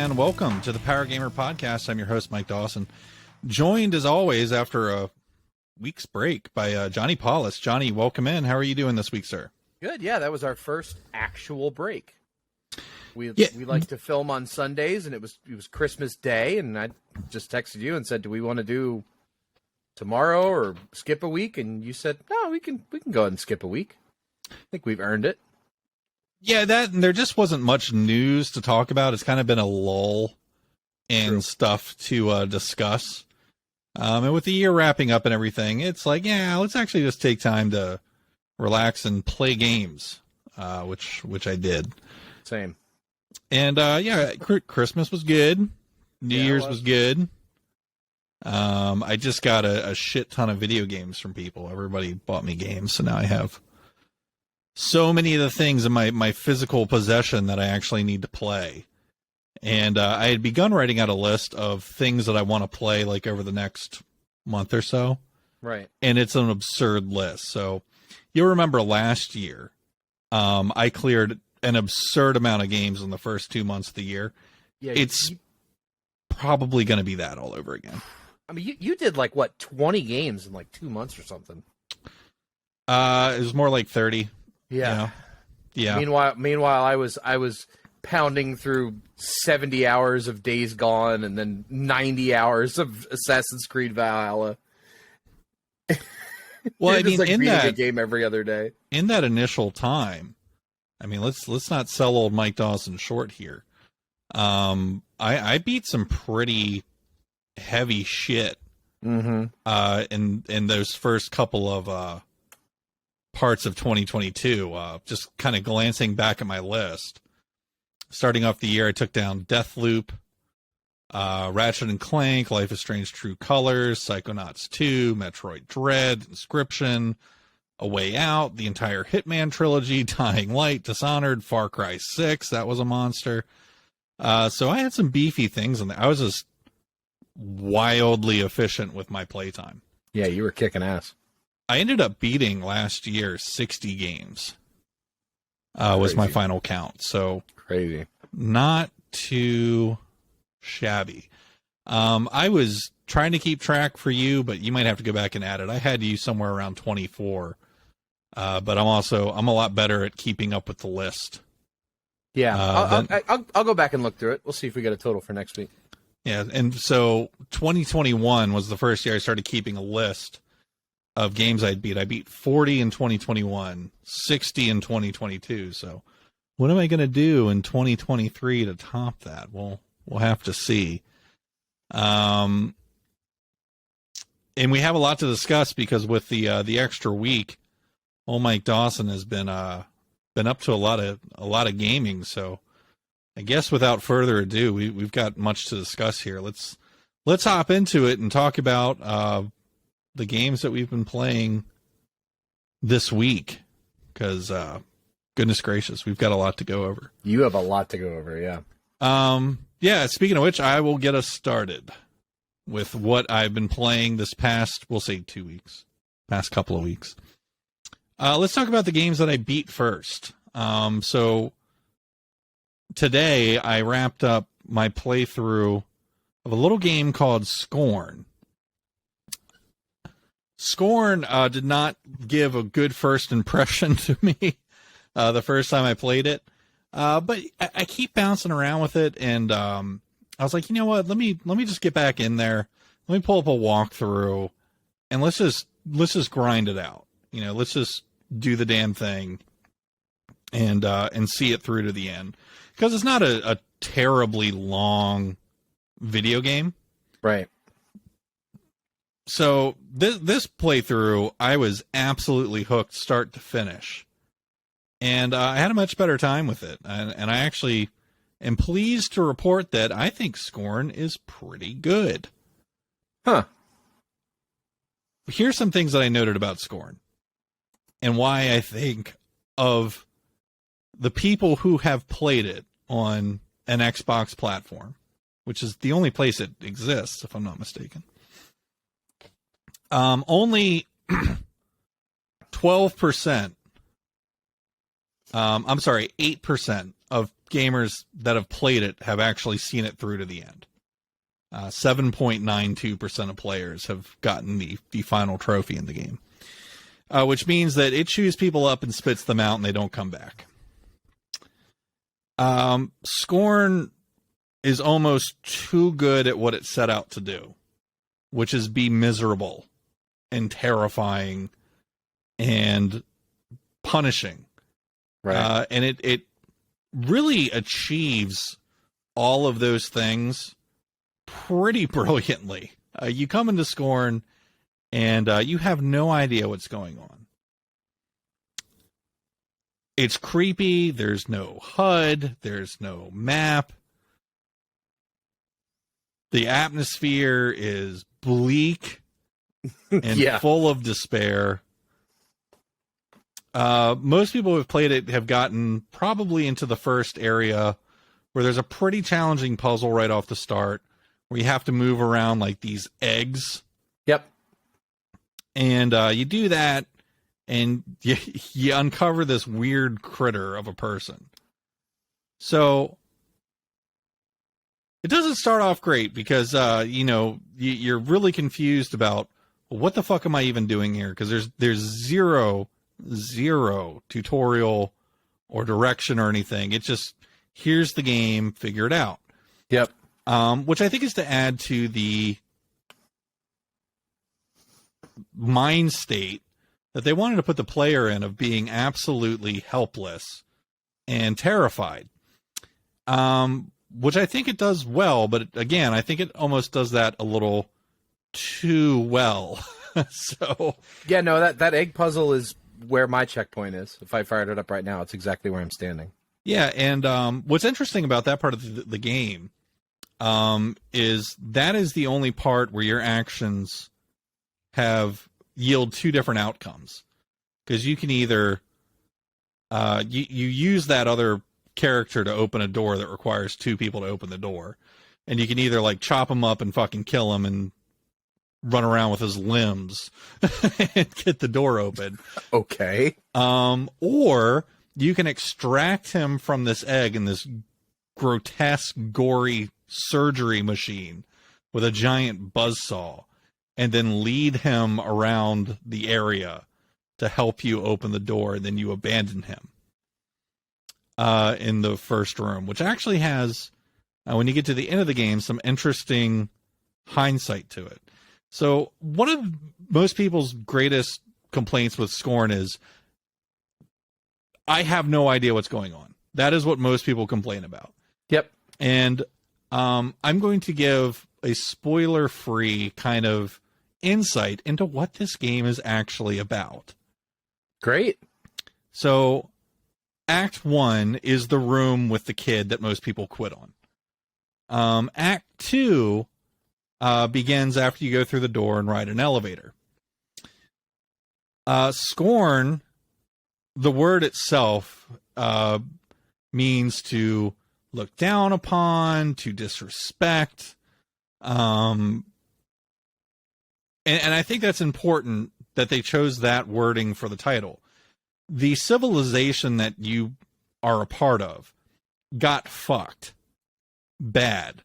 and welcome to the Power Gamer Podcast. I'm your host, Mike Dawson, joined as always after a week's break by Johnny Paulus. Johnny, welcome in. How are you doing this week, sir? Good. Yeah, that was our first actual break. We like to film on Sundays, and it was Christmas Day, and I just texted you and said, "Do we want to do tomorrow or skip a week?" And you said, "No, we can go ahead and skip a week. I think we've earned it." Yeah, there just wasn't much news to talk about. It's kind of been a lull and stuff to discuss. And with the year wrapping up and everything, it's like, yeah, let's actually just take time to relax and play games, which I did. Same. And yeah, Christmas was good. New Year's was good. I just got a shit ton of video games from people. Everybody bought me games, so now I have so many of the things in my physical possession that I actually need to play. And I had begun writing out a list of things that I want to play like over the next month or so. Right. And it's an absurd list. So you'll remember last year, I cleared an absurd amount of games in the first 2 months of the year. Yeah, it's probably going to be that all over again. I mean, you did like, what, 20 games in like 2 months or something? It was more like 30. Yeah. Yeah. Meanwhile, I was pounding through 70 hours of Days Gone and then 90 hours of Assassin's Creed Valhalla. Well, I mean, like in that a game every other day. In that initial time, I mean, let's not sell old Mike Dawson short here. I beat some pretty heavy shit. Mm-hmm. In those first couple of parts of 2022, just kind of glancing back at my list. Starting off the year, I took down Deathloop, Ratchet and Clank, Life is Strange True Colors, Psychonauts 2, Metroid Dread, Inscription, A Way Out, the entire Hitman trilogy, Dying Light, Dishonored, Far Cry 6, that was a monster. So I had some beefy things in there. I was just wildly efficient with my playtime. Yeah, you were kicking ass. I ended up beating last year 60 games. Was my final count. So crazy. Not too shabby. I was trying to keep track for you, but you might have to go back and add it. I had you somewhere around 24. But I'm a lot better at keeping up with the list. Yeah, I'll go back and look through it. We'll see if we get a total for next week. Yeah, and so 2021 was the first year I started keeping a list of games I'd beat. I beat 40 in 2021, 60 in 2022. So what am I going to do in 2023 to top that? We'll have to see. And we have a lot to discuss because with the extra week, old Mike Dawson has been up to a lot of gaming. So I guess without further ado, we've got much to discuss here. Let's hop into it and talk about the games that we've been playing this week, because goodness gracious, we've got a lot to go over. You have a lot to go over, yeah. Yeah, speaking of which, I will get us started with what I've been playing this past, we'll say 2 weeks, past couple of weeks. Let's talk about the games that I beat first. So today I wrapped up my playthrough of a little game called Scorn. Scorn did not give a good first impression to me the first time I played it, but I keep bouncing around with it, and I was like, you know what? Let me just get back in there. Let me pull up a walkthrough, and let's just grind it out. You know, let's just do the damn thing, and see it through to the end, because it's not a terribly long video game, right? So this playthrough, I was absolutely hooked start to finish. And I had a much better time with it. And I actually am pleased to report that I think Scorn is pretty good. Huh. Here's some things that I noted about Scorn and why I think of the people who have played it on an Xbox platform, which is the only place it exists, if I'm not mistaken. Only 12%, 8% of gamers that have played it have actually seen it through to the end. 7.92% of players have gotten the final trophy in the game, which means that it chews people up and spits them out and they don't come back. Scorn is almost too good at what it set out to do, which is be miserable and terrifying and punishing. Right. And it really achieves all of those things pretty brilliantly. You come into Scorn and you have no idea what's going on. It's creepy. There's no HUD. There's no map. The atmosphere is bleak and full of despair. Most people who have played it have gotten probably into the first area where there's a pretty challenging puzzle right off the start where you have to move around like these eggs. Yep. And you do that and you uncover this weird critter of a person. So it doesn't start off great because, you're really confused about, well, what the fuck am I even doing here? Because there's zero tutorial or direction or anything. It's just, here's the game, figure it out. Yep. Which I think is to add to the mind state that they wanted to put the player in of being absolutely helpless and terrified. Which I think it does well, but again, I think it almost does that a little too well. So yeah, no, that egg puzzle is where my checkpoint is. If I fired it up right now, it's exactly where I'm standing. Yeah, and what's interesting about that part of the game is that is the only part where your actions yield two different outcomes. Because you can either you use that other character to open a door that requires two people to open the door, and you can either like chop him up and fucking kill him and run around with his limbs and get the door open. Okay. Or you can extract him from this egg in this grotesque, gory surgery machine with a giant buzzsaw and then lead him around the area to help you open the door, and then you abandon him in the first room, which actually has, when you get to the end of the game, some interesting hindsight to it. So one of most people's greatest complaints with Scorn is, I have no idea what's going on. That is what most people complain about. Yep. And I'm going to give a spoiler-free kind of insight into what this game is actually about. Great. So Act 1 is the room with the kid that most people quit on. Act 2 begins after you go through the door and ride an elevator. Scorn, the word itself, means to look down upon, to disrespect. And I think that's important that they chose that wording for the title. The civilization that you are a part of got fucked bad.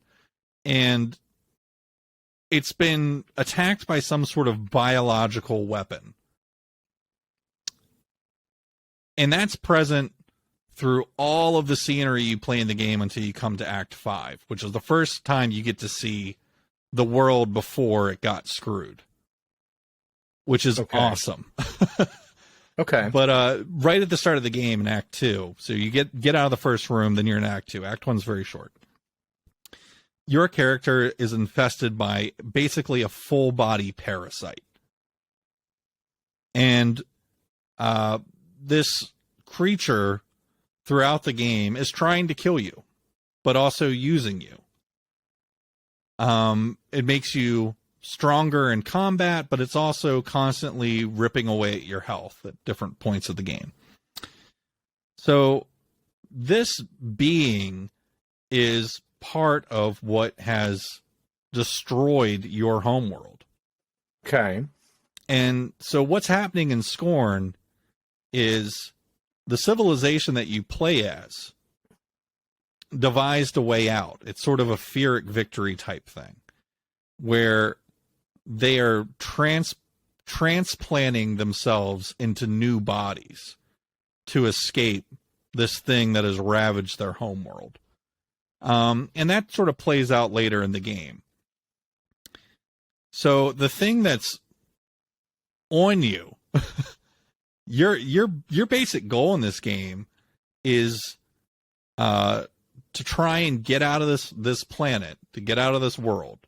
And it's been attacked by some sort of biological weapon. And that's present through all of the scenery you play in the game until you come to Act 5, which is the first time you get to see the world before it got screwed, which is awesome. Okay. But right at the start of the game in Act 2, so you get out of the first room, then you're in Act 2. Act 1's very short. Your character is infested by basically a full-body parasite. And this creature throughout the game is trying to kill you, but also using you. It makes you stronger in combat, but it's also constantly ripping away at your health at different points of the game. So this being is part of what has destroyed your homeworld. Okay. And so what's happening in Scorn is the civilization that you play as devised a way out. It's sort of a Pyrrhic victory type thing, where they are transplanting themselves into new bodies to escape this thing that has ravaged their homeworld. And that sort of plays out later in the game. So the thing that's on you, your basic goal in this game is to try and get out of this planet, to get out of this world.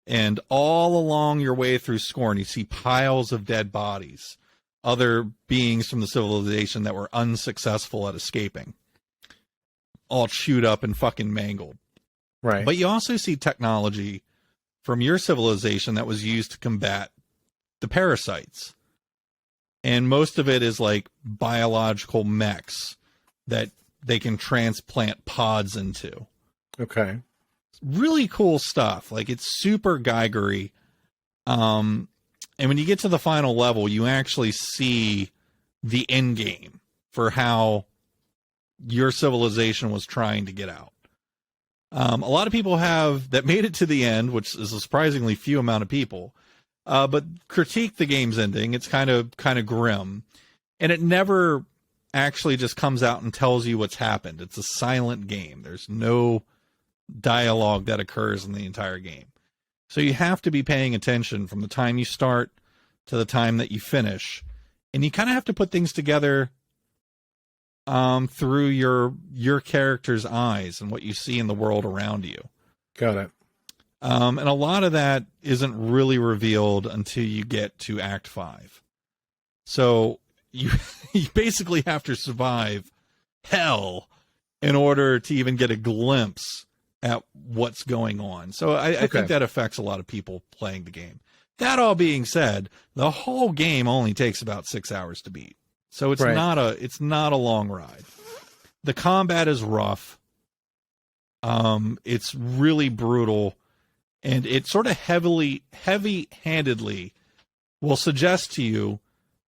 And all along your way through Scorn, you see piles of dead bodies, other beings from the civilization that were unsuccessful at escaping, all chewed up and fucking mangled. Right. But you also see technology from your civilization that was used to combat the parasites. And most of it is like biological mechs that they can transplant pods into. Okay. Really cool stuff. Like, it's super Geigery. And when you get to the final level, you actually see the end game for how your civilization was trying to get out. A lot of people that made it to the end, which is a surprisingly few amount of people, but critique the game's ending. It's kind of grim, and it never actually just comes out and tells you what's happened. It's a silent game. There's no dialogue that occurs in the entire game. So you have to be paying attention from the time you start to the time that you finish. And you kind of have to put things together through your character's eyes and what you see in the world around you. Got it. And a lot of that isn't really revealed until you get to Act 5. So you basically have to survive hell in order to even get a glimpse at what's going on. So I think that affects a lot of people playing the game. That all being said, the whole game only takes about 6 hours to beat. So it's not a long ride. The combat is rough. It's really brutal, and it sort of heavy-handedly will suggest to you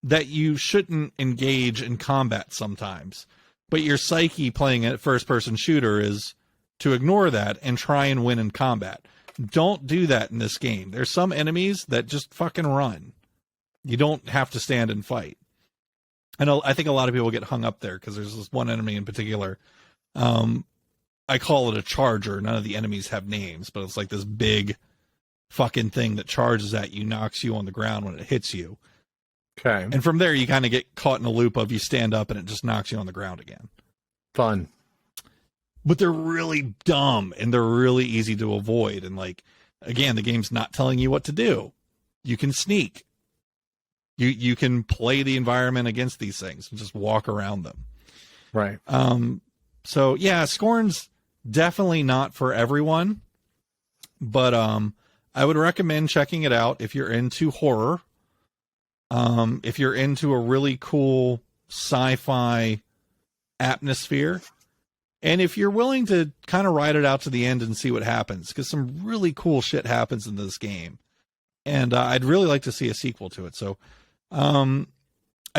that you shouldn't engage in combat sometimes. But your psyche playing a first-person shooter is to ignore that and try and win in combat. Don't do that in this game. There's some enemies that just fucking run. You don't have to stand and fight. And I think a lot of people get hung up there because there's this one enemy in particular. I call it a charger. None of the enemies have names, but it's like this big fucking thing that charges at you, knocks you on the ground when it hits you. Okay. And from there, you kind of get caught in a loop of you stand up and it just knocks you on the ground again. Fun. But they're really dumb and they're really easy to avoid. And like, again, the game's not telling you what to do. You can sneak. You can play the environment against these things and just walk around them. Right. So yeah, Scorn's definitely not for everyone, but I would recommend checking it out if you're into horror. If you're into a really cool sci-fi atmosphere, and if you're willing to kind of ride it out to the end and see what happens, because some really cool shit happens in this game, and I'd really like to see a sequel to it. So, I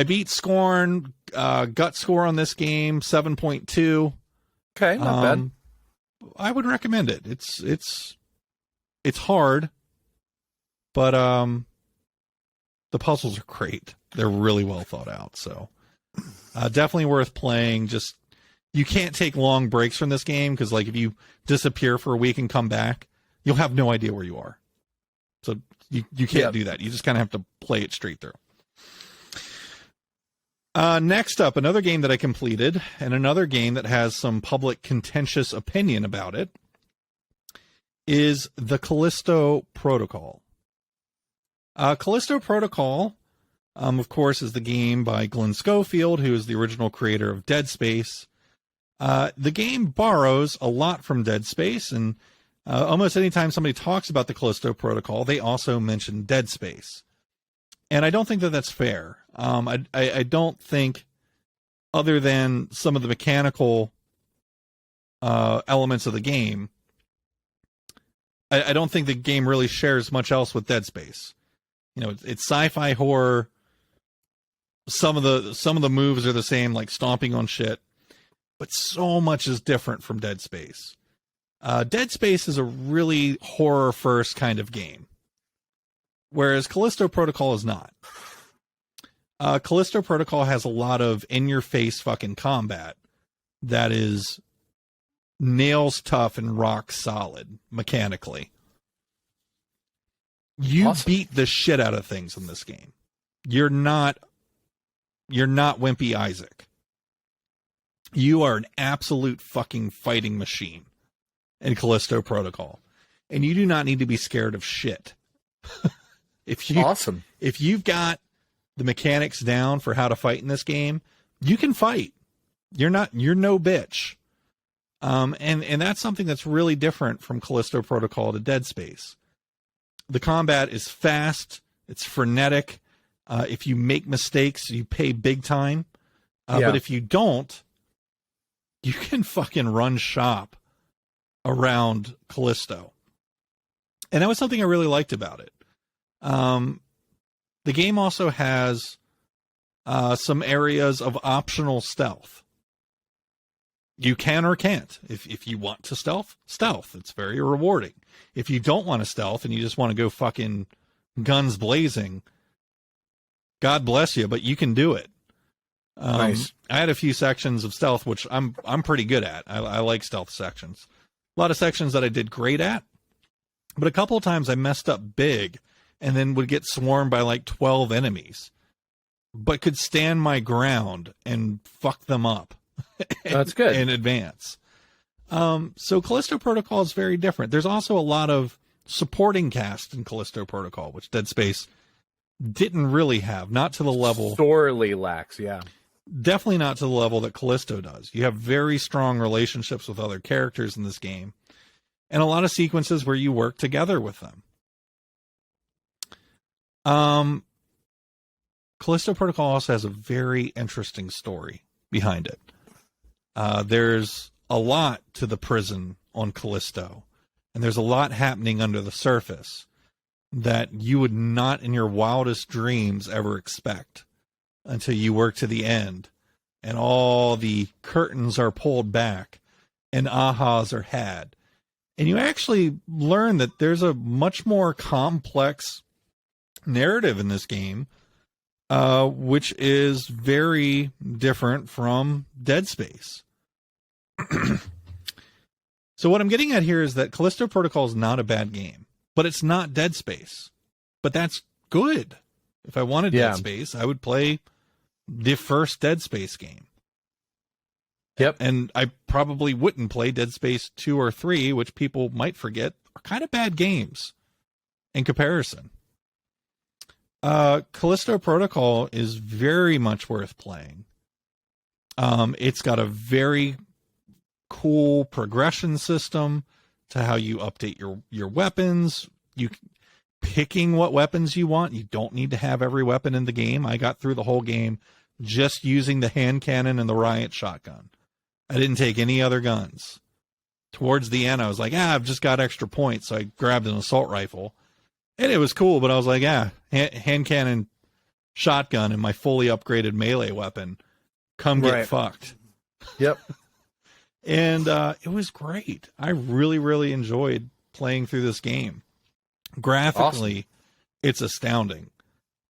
beat Scorn, gut score on this game 7.2. Okay, not bad. I would recommend it. It's hard, but the puzzles are great. They're really well thought out. So definitely worth playing. Just, you can't take long breaks from this game because, like, if you disappear for a week and come back, you'll have no idea where you are. So you can't do that. You just kind of have to play it straight through. Next up, another game that I completed, and another game that has some public contentious opinion about it, is the Callisto Protocol. Callisto Protocol, of course, is the game by Glenn Schofield, who is the original creator of Dead Space. The game borrows a lot from Dead Space, and almost anytime somebody talks about the Callisto Protocol, they also mention Dead Space. And I don't think that that's fair. I don't think, other than some of the mechanical elements of the game, I don't think the game really shares much else with Dead Space. You know, it's sci-fi horror. Some of the moves are the same, like stomping on shit. but so much is different from Dead Space. Dead Space is a really horror-first kind of game, whereas Callisto Protocol is not. Callisto Protocol has a lot of in-your-face fucking combat that is nails tough and rock solid mechanically. You beat the shit out of things in this game. You're not Wimpy Isaac. You are an absolute fucking fighting machine in Callisto Protocol. And you do not need to be scared of shit. If you've got the mechanics down for how to fight in this game, you can fight. You're no bitch. And that's something that's really different from Callisto Protocol to Dead Space. The combat is fast, it's frenetic. If you make mistakes, you pay big time. But if you don't, you can fucking run shop around Callisto. And that was something I really liked about it. The game also has some areas of optional stealth. You can or can't. If you want to stealth. It's very rewarding. If you don't want to stealth and you just want to go fucking guns blazing, God bless you, but you can do it. Nice. I had a few sections of stealth, which I'm pretty good at. I like stealth sections. A lot of sections that I did great at, but a couple of times I messed up big and then would get swarmed by like 12 enemies, but could stand my ground and fuck them up. That's good. In advance. So Callisto Protocol is very different. There's also a lot of supporting cast in Callisto Protocol, which Dead Space didn't really have. Not to the level... Sorely lacks, yeah. Definitely not to the level that Callisto does. You have very strong relationships with other characters in this game, and a lot of sequences where you work together with them. Callisto Protocol also has a very interesting story behind it. There's a lot to the prison on Callisto, and there's a lot happening under the surface that you would not in your wildest dreams ever expect until you work to the end and all the curtains are pulled back and ahas are had. And you actually learn that there's a much more complex narrative in this game, which is very different from Dead Space. So what I'm getting at here is that Callisto Protocol is not a bad game, but it's not Dead Space. But that's good. If I wanted Dead Space, I would play the first Dead Space game. Yep. And I probably wouldn't play Dead Space 2 or 3, which people might forget are kind of bad games in comparison. Callisto Protocol is very much worth playing. It's got a very cool progression system to how you update your weapons. You picking what weapons you want. You don't need to have every weapon in the game. I got through the whole game just using the hand cannon and the riot shotgun. I didn't take any other guns. Towards the end, I was like, I've just got extra points, so I grabbed an assault rifle. And it was cool, but I was like, hand cannon, shotgun, and my fully upgraded melee weapon. Come get fucked. Yep. And it was great. I really, really enjoyed playing through this game. Graphically, It's astounding.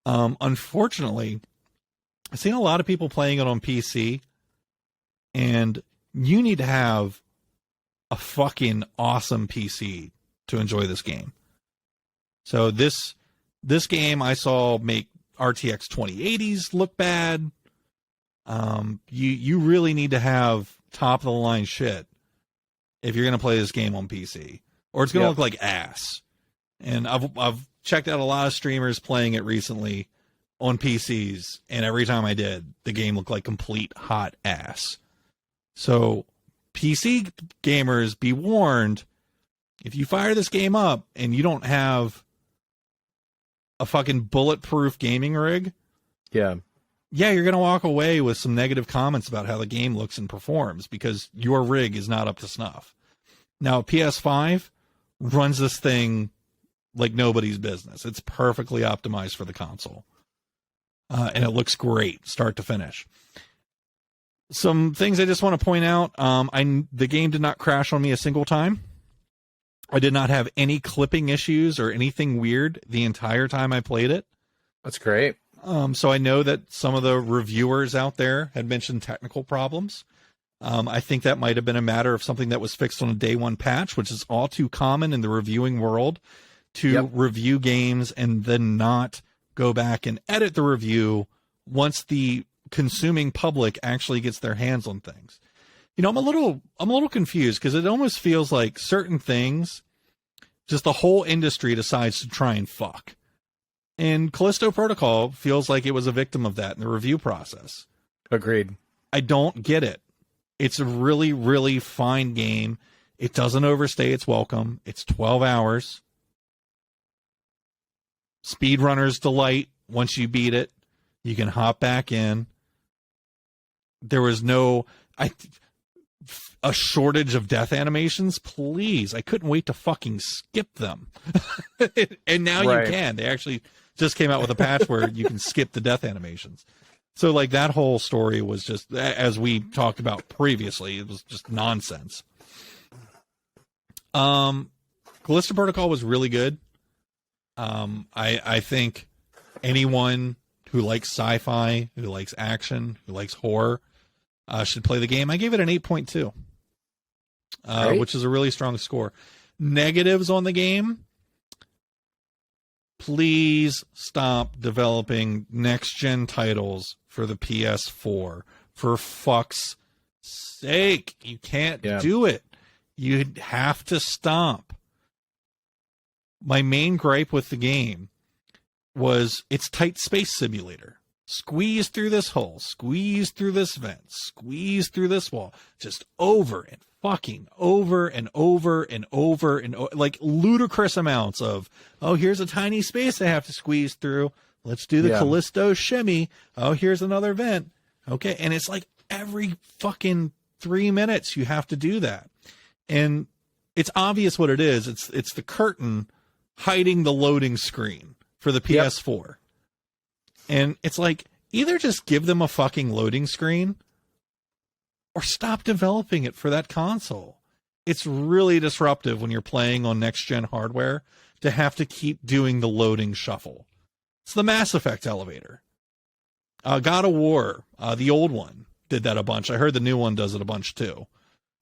Unfortunately, I've seen a lot of people playing it on PC, and you need to have a fucking awesome PC to enjoy this game. So this game I saw make RTX 2080s look bad. You really need to have top of the line shit if you're going to play this game on PC, or it's going to look like ass. And I've checked out a lot of streamers playing it recently on PCs, and every time I did, the game looked like complete hot ass. So PC gamers, be warned, if you fire this game up and you don't have a fucking bulletproof gaming rig, you're going to walk away with some negative comments about how the game looks and performs because your rig is not up to snuff. Now, PS5 runs this thing like nobody's business. It's perfectly optimized for the console. And it looks great, start to finish. Some things I just want to point out. The game did not crash on me a single time. I did not have any clipping issues or anything weird the entire time I played it. That's great. So I know that some of the reviewers out there had mentioned technical problems. I think that might have been a matter of something that was fixed on a day one patch, which is all too common in the reviewing world to review games and then not go back and edit the review once the consuming public actually gets their hands on things. You know, I'm a little confused because it almost feels like certain things, just the whole industry decides to try and fuck. And Callisto Protocol feels like it was a victim of that in the review process. Agreed. I don't get it. It's a really, really fine game. It doesn't overstay its welcome. It's 12 hours. Speedrunner's delight. Once you beat it, you can hop back in. There was a shortage of death animations. Please, I couldn't wait to fucking skip them. And now you can. They actually just came out with a patch where you can skip the death animations. So like that whole story was just, as we talked about previously, it was just nonsense. Callisto Protocol was really good. I think anyone who likes sci-fi, who likes action, who likes horror, should play the game. I gave it an 8.2, which is a really strong score. Negatives on the game: please stop developing next-gen titles for the PS4. For fuck's sake, you can't do it. You have to stop. My main gripe with the game was its tight space simulator. Squeeze through this hole, squeeze through this vent, squeeze through this wall, just over and fucking over and over and over and over, like ludicrous amounts of, oh, here's a tiny space I have to squeeze through. Let's do the Callisto shimmy. Oh, here's another vent. Okay. And it's like every fucking 3 minutes you have to do that. And it's obvious what it is. It's the curtain hiding the loading screen for the PS4. And it's like, either just give them a fucking loading screen or stop developing it for that console. It's really disruptive when you're playing on next-gen hardware to have to keep doing the loading shuffle. It's the Mass Effect elevator. God of War, the old one, did that a bunch. I heard the new one does it a bunch too.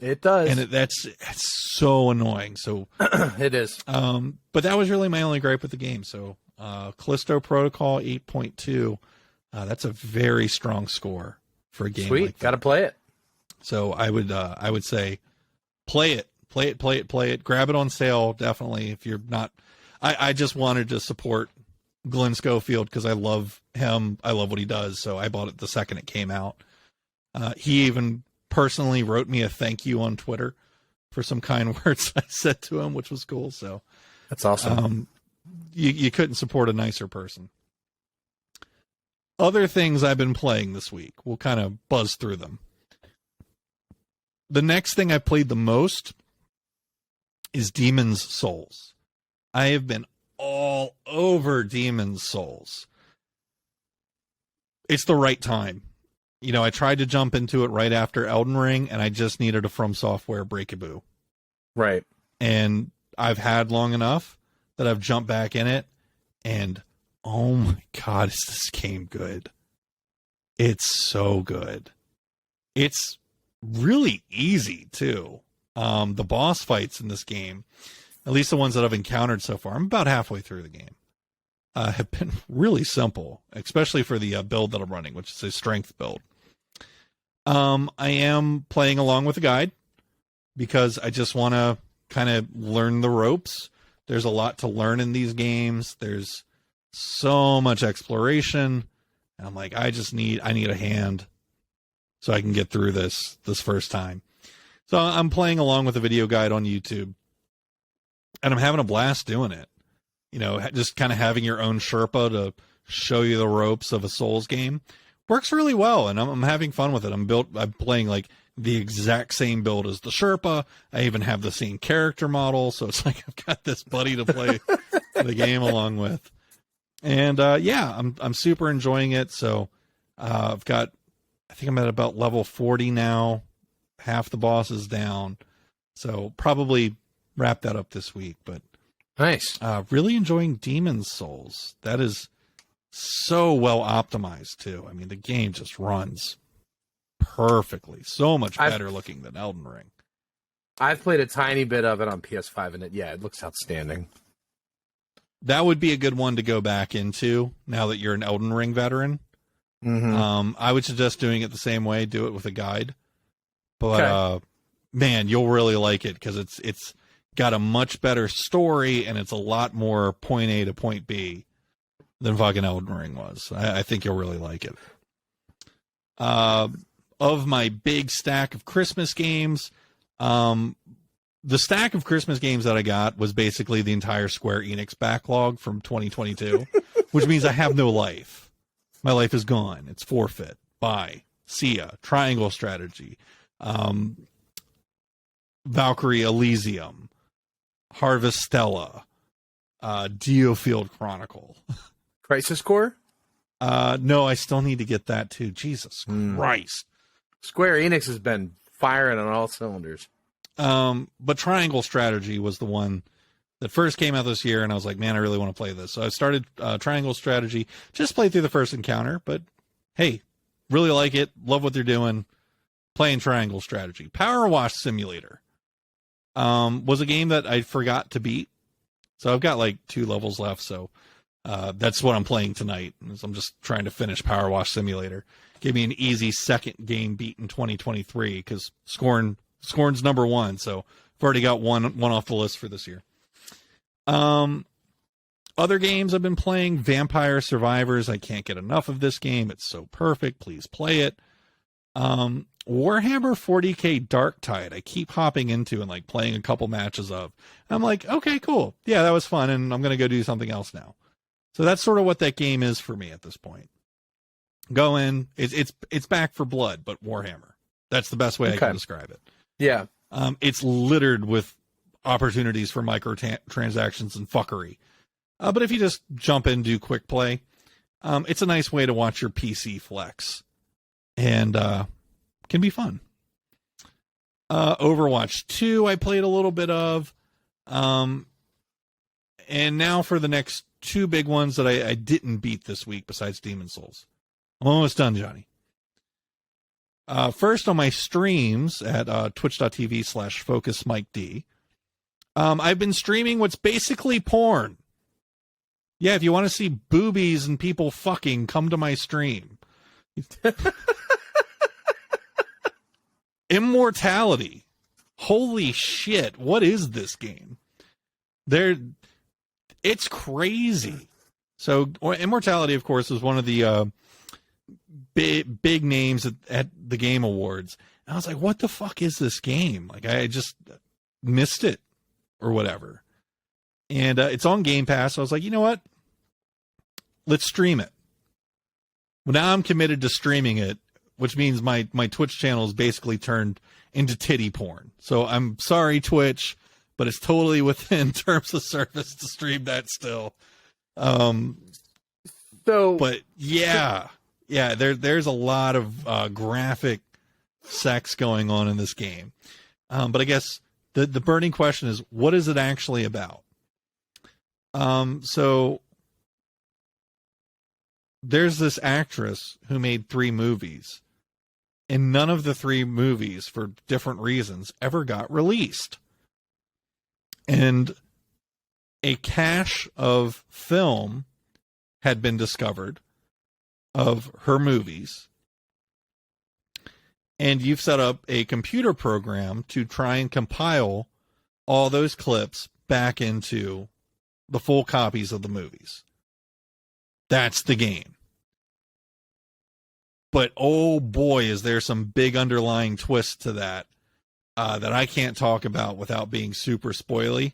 It does. And it's so annoying. So it is. But that was really my only gripe with the game. So Callisto Protocol 8.2. That's a very strong score for a game. Sweet. Like that. Gotta play it. So I would say play it. Grab it on sale. Definitely. If you're not, I just wanted to support Glenn Schofield because I love him. I love what he does. So I bought it the second it came out. He even personally wrote me a thank you on Twitter for some kind words I said to him, which was cool. So that's awesome. You couldn't support a nicer person. Other things I've been playing this week. We'll kind of buzz through them. The next thing I played the most is Demon's Souls. I have been all over Demon's Souls. It's the right time. You know, I tried to jump into it right after Elden Ring, and I just needed a From Software breakaboo. Right. And I've had long enough that I've jumped back in it, and oh my God, is this game good. It's so good. It's really easy, too. The boss fights in this game, at least the ones that I've encountered so far, I'm about halfway through the game, have been really simple, especially for the build that I'm running, which is a strength build. I am playing along with a guide because I just want to kind of learn the ropes. There's a lot to learn in these games. There's so much exploration. And I'm like, I need a hand so I can get through this first time. So I'm playing along with a video guide on YouTube, and I'm having a blast doing it. You know, just kind of having your own Sherpa to show you the ropes of a Souls game works really well, and I'm having fun with it. I'm playing like the exact same build as the Sherpa. I even have the same character model, so it's like I've got this buddy to play the game along with. And I'm super enjoying it. So I've got I think I'm at about level 40 now. Half the boss is down. So probably wrap that up this week. But nice. Really enjoying Demon's Souls. That is so well optimized too. I mean, the game just runs perfectly. So much better looking than Elden Ring. I've played a tiny bit of it on PS5, and it looks outstanding. That would be a good one to go back into now that you're an Elden Ring veteran. Mm-hmm. I would suggest doing it the same way. Do it with a guide. But man, you'll really like it because it's got a much better story and it's a lot more point A to point B than fucking Elden Ring was. I think you'll really like it. Of my big stack of Christmas games, the stack of Christmas games that I got was basically the entire Square Enix backlog from 2022, which means I have no life. My life is gone. It's forfeit. Bye. See ya. Triangle Strategy. Valkyrie Elysium. Harvestella. Geofield Chronicle. Crisis Core? No, I still need to get that too. Jesus Christ. Square Enix has been firing on all cylinders. But Triangle Strategy was the one that first came out this year, and I was like, man, I really want to play this. So I started Triangle Strategy, just played through the first encounter, but hey, really like it, love what they're doing, playing Triangle Strategy. Power Wash Simulator was a game that I forgot to beat, so I've got like 2 levels left, so that's what I'm playing tonight. I'm just trying to finish Power Wash Simulator. Give me an easy second game beat in 2023, because Scorn's number 1, so I've already got one off the list for this year. Other games I've been playing, Vampire Survivors. I can't get enough of this game. It's so perfect. Please play it. Warhammer 40K Darktide. I keep hopping into and like playing a couple matches of. I'm like, okay, cool. Yeah, that was fun, and I'm gonna go do something else now. So that's sort of what that game is for me at this point. Go in. It's back for blood, but Warhammer. That's the best way I can describe it. Yeah. It's littered with opportunities for microtransactions and fuckery. But if you just jump in, do quick play, it's a nice way to watch your PC flex. And can be fun. Overwatch 2 I played a little bit of. And now for the next 2 big ones that I didn't beat this week besides Demon's Souls. I'm almost done, Johnny. First on my streams at twitch.tv/FocusMikeD. I've been streaming what's basically porn. Yeah, if you want to see boobies and people fucking, come to my stream. Immortality. Holy shit, what is this game? It's crazy. So, Immortality, of course, is one of the big names at the Game Awards. And I was like, what the fuck is this game? Like, I just missed it or whatever. And it's on Game Pass. So I was like, you know what? Let's stream it. Well, now I'm committed to streaming it, which means my Twitch channel is basically turned into titty porn. So I'm sorry, Twitch, but it's totally within terms of service to stream that still. But yeah, there's a lot of graphic sex going on in this game. But I guess the burning question is, what is it actually about? So there's this actress who made 3 movies, and none of the 3 movies, for different reasons, ever got released. And a cache of film had been discovered of her movies, and you've set up a computer program to try and compile all those clips back into the full copies of the movies. That's the game. But oh boy, is there some big underlying twist to that that I can't talk about without being super spoilery.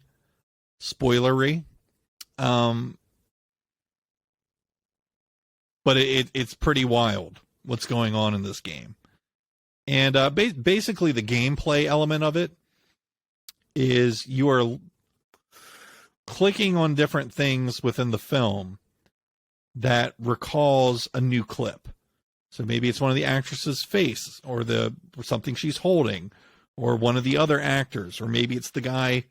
But it's pretty wild what's going on in this game. And basically the gameplay element of it is you are clicking on different things within the film that recalls a new clip. So maybe it's one of the actresses' face or something she's holding or one of the other actors, or maybe it's the guy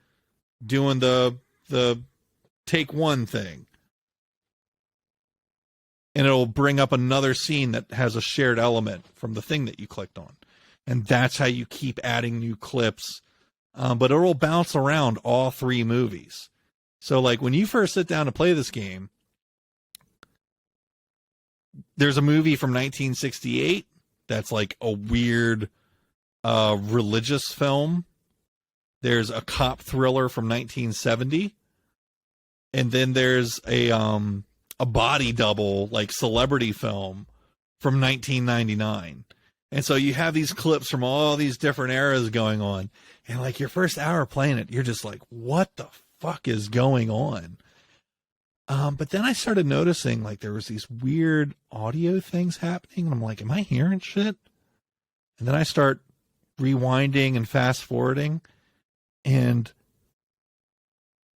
doing the take one thing. And it'll bring up another scene that has a shared element from the thing that you clicked on. And that's how you keep adding new clips. But it'll bounce around all three movies. So, like, when you first sit down to play this game, there's a movie from 1968 that's like a weird religious film. There's a cop thriller from 1970. And then there's a body double, like, celebrity film from 1999. And so you have these clips from all these different eras going on. And, like, your first hour playing it, you're just like, what the fuck is going on? But then I started noticing, like, there was these weird audio things happening. And I'm like, am I hearing shit? And then I start rewinding and fast forwarding. And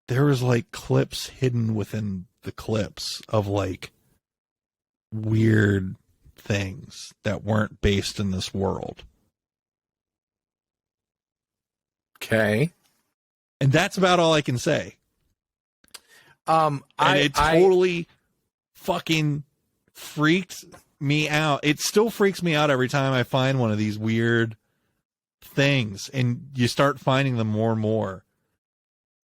there was, like, clips hidden within the clips of, like, weird things that weren't based in this world. Okay. And that's about all I can say. It totally fucking freaked me out. It still freaks me out every time I find one of these weird things, and you start finding them more and more.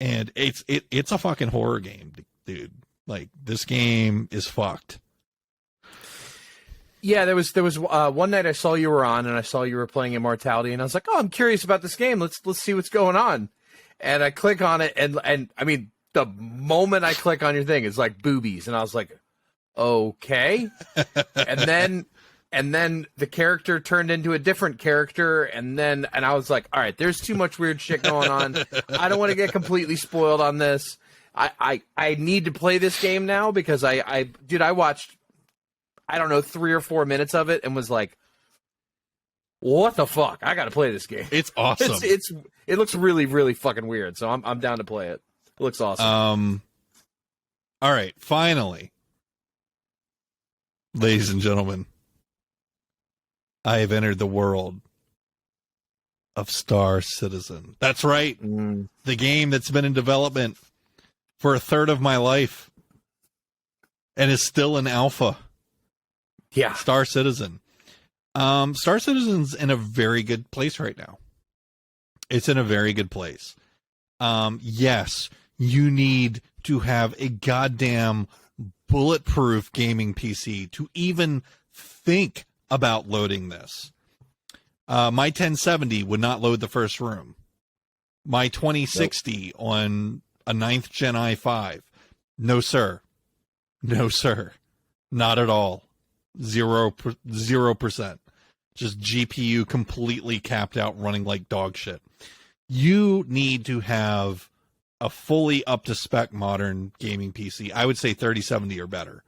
And it's a fucking horror game, dude. Like, this game is fucked. Yeah, there was one night I saw you were on, and I saw you were playing Immortality, and I was like, oh, I'm curious about this game. Let's see what's going on. And I click on it, and I mean, the moment I click on your thing, it's like boobies, and I was like, okay. and then the character turned into a different character, and I was like, all right, there's too much weird shit going on. I don't want to get completely spoiled on this. I need to play this game now because I watched, I don't know, 3 or 4 minutes of it and was like, what the fuck? I got to play this game. It's awesome. It looks really, really fucking weird. So I'm down to play it. It looks awesome. All right. Finally, ladies and gentlemen, I have entered the world of Star Citizen. That's right. The game that's been in development for a third of my life and is still in alpha. Yeah. Star Citizen. Star Citizen's in a very good place right now. It's in a very good place. Yes, you need to have a goddamn bulletproof gaming PC to even think about loading this. My 1070 would not load the first room. My 2060 on a 9th gen i5. No, sir. No, sir. Not at all. 0%. Just GPU completely capped out, running like dog shit. You need to have a fully up to spec modern gaming PC. I would say 3070 or better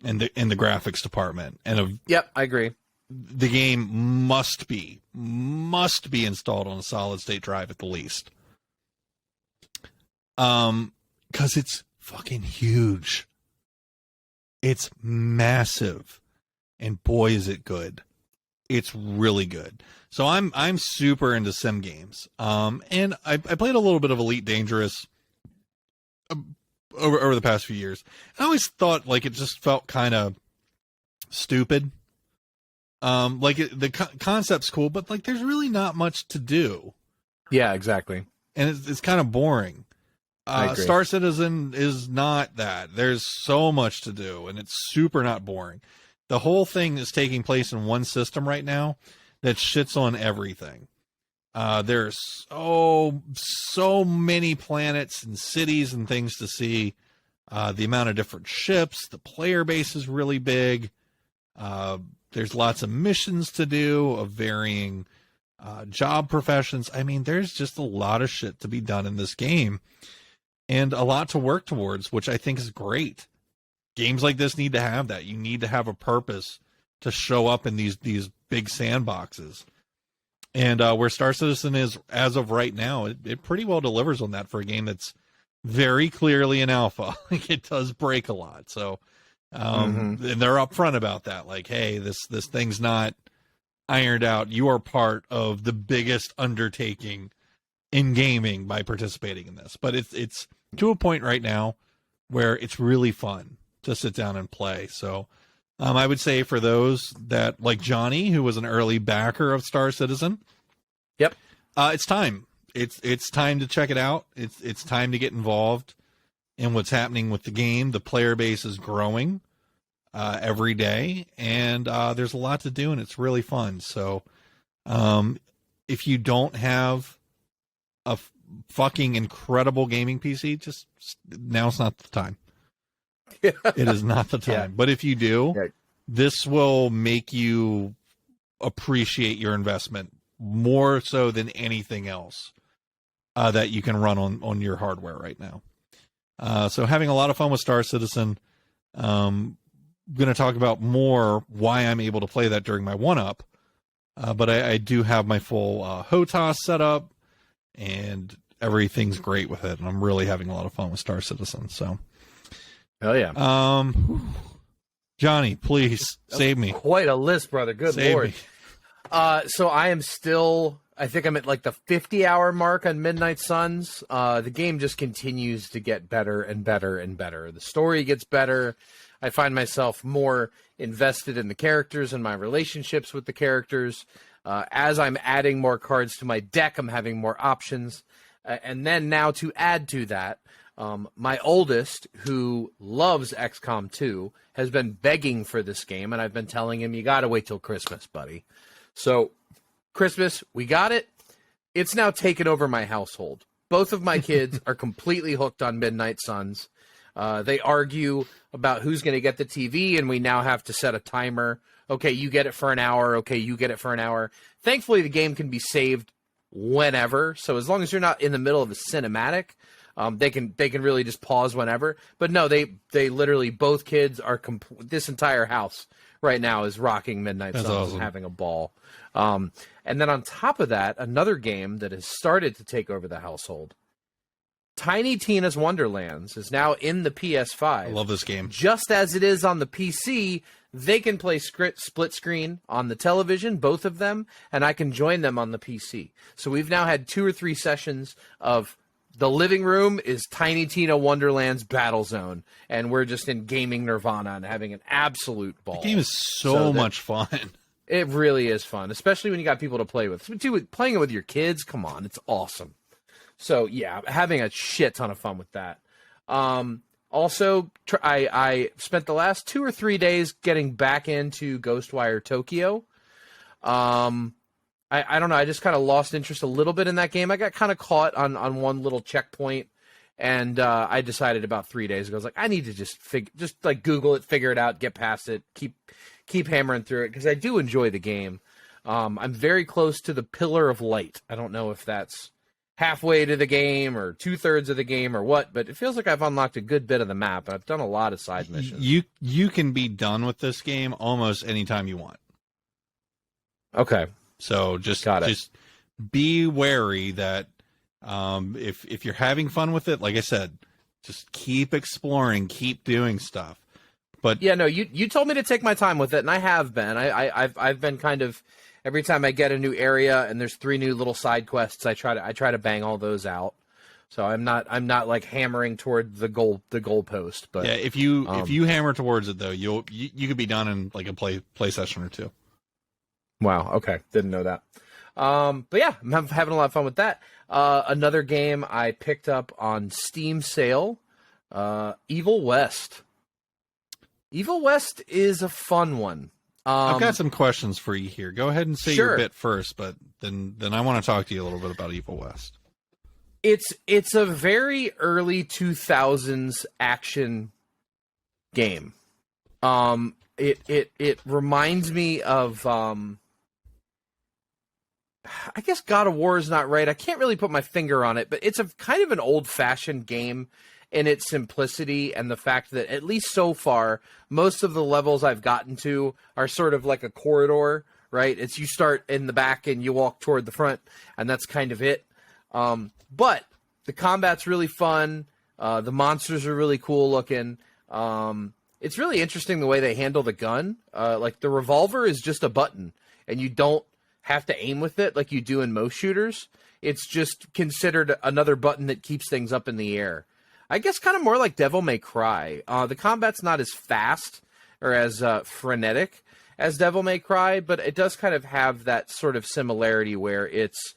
in the graphics department. Yep, I agree. The game must be installed on a solid state drive at the least. Because it's fucking huge. It's massive. And boy, is it good. It's really good. So I'm super into sim games. And I played a little bit of Elite Dangerous over the past few years. I always thought, like, it just felt kind of stupid. The concept's cool, but, like, there's really not much to do. Yeah, exactly. And it's kind of boring. Star Citizen is not that. There's so much to do, and it's super not boring. The whole thing is taking place in one system right now that shits on everything. There's so many planets and cities and things to see. The amount of different ships, the player base is really big. There's lots of missions to do of varying job professions. I mean, there's just a lot of shit to be done in this game and a lot to work towards, which I think is great. Games like this need to have that. You need to have a purpose to show up in these big sandboxes. And where Star Citizen is as of right now, it pretty well delivers on that for a game that's very clearly an alpha. It does break a lot. So And they're upfront about that. Like, hey, this thing's not ironed out. You are part of the biggest undertaking in gaming by participating in this. But it's to a point right now where it's really fun to sit down and play. So I would say for those that, like Johnny, who was an early backer of Star Citizen, yep, it's time. It's time to check it out. It's time to get involved in what's happening with the game. The player base is growing every day, and there's a lot to do, and it's really fun. So if you don't have a fucking incredible gaming PC, just now's not the time. It is not the time. Yeah. But if you do, this will make you appreciate your investment more so than anything else that you can run on your hardware right now. So having a lot of fun with Star Citizen. I'm going to talk about more why I'm able to play that during my one-up. But I do have my full HOTAS set up, and everything's great with it. And I'm really having a lot of fun with Star Citizen. So, hell yeah. Johnny, please save me. Quite a list, brother. Good save Lord. Me. So I am still, I think I'm at like the 50-hour mark on Midnight Suns. The game just continues to get better and better and better. The story gets better. I find myself more invested in the characters and my relationships with the characters. As I'm adding more cards to my deck, I'm having more options. And then now to add to that, my oldest, who loves XCOM 2, has been begging for this game, and I've been telling him, you got to wait till Christmas, buddy. So Christmas, we got it. It's now taken over my household. Both of my kids are completely hooked on Midnight Suns. They argue about who's going to get the TV, and we now have to set a timer. Okay, you get it for an hour. Okay, you get it for an hour. Thankfully, the game can be saved whenever. So as long as you're not in the middle of a cinematic, they can really just pause whenever. But no, they literally, both kids are this entire house right now is rocking Midnight Suns awesome. And having a ball. And then on top of that, another game that has started to take over the household, Tiny Tina's Wonderlands, is now in the PS5. I love this game. Just as it is on the PC, they can play split screen on the television, both of them, and I can join them on the PC. So we've now had 2 or 3 sessions of the living room is Tiny Tina Wonderland's Battle Zone, and we're just in gaming nirvana and having an absolute ball. The game is so much fun. It really is fun, especially when you got people to play with. Playing it with your kids, come on, it's awesome. So, yeah, having a shit ton of fun with that. Also, I spent the last 2 or 3 days getting back into Ghostwire Tokyo. I don't know, I just kind of lost interest a little bit in that game. I got kind of caught on one little checkpoint, and I decided about 3 days ago, I was like, I need to just like Google it, figure it out, get past it, keep hammering through it, because I do enjoy the game. I'm very close to the Pillar of Light. I don't know if that's halfway to the game or 2/3 of the game or what, but it feels like I've unlocked a good bit of the map. I've done a lot of side missions. You can be done with this game almost anytime you want. Okay. So just be wary that if you're having fun with it, like I said, just keep exploring, keep doing stuff. But yeah, no, you told me to take my time with it, and I have been. I've been kind of, every time I get a new area and there's 3 new little side quests, I try to bang all those out. So I'm not like hammering toward the goalpost. But yeah, if you hammer towards it though, you could be done in like a play session or 2. Wow. Okay, didn't know that. But yeah, I'm having a lot of fun with that. Another game I picked up on Steam sale, Evil West. Evil West is a fun one. I've got some questions for you here. Go ahead and say your bit first, but then I want to talk to you a little bit about Evil West. It's a very early 2000s action game. It reminds me of I guess God of War is not right. I can't really put my finger on it, but it's a kind of an old-fashioned game in its simplicity and the fact that, at least so far, most of the levels I've gotten to are sort of like a corridor, right? It's you start in the back and you walk toward the front, and that's kind of it. But the combat's really fun. The monsters are really cool looking. it's really interesting the way they handle the gun. Like the revolver is just a button, and you don't have to aim with it like you do in most shooters. It's just considered another button that keeps things up in the air. I guess kind of more like Devil May Cry. The combat's not as fast or as frenetic as Devil May Cry, but it does kind of have that sort of similarity where it's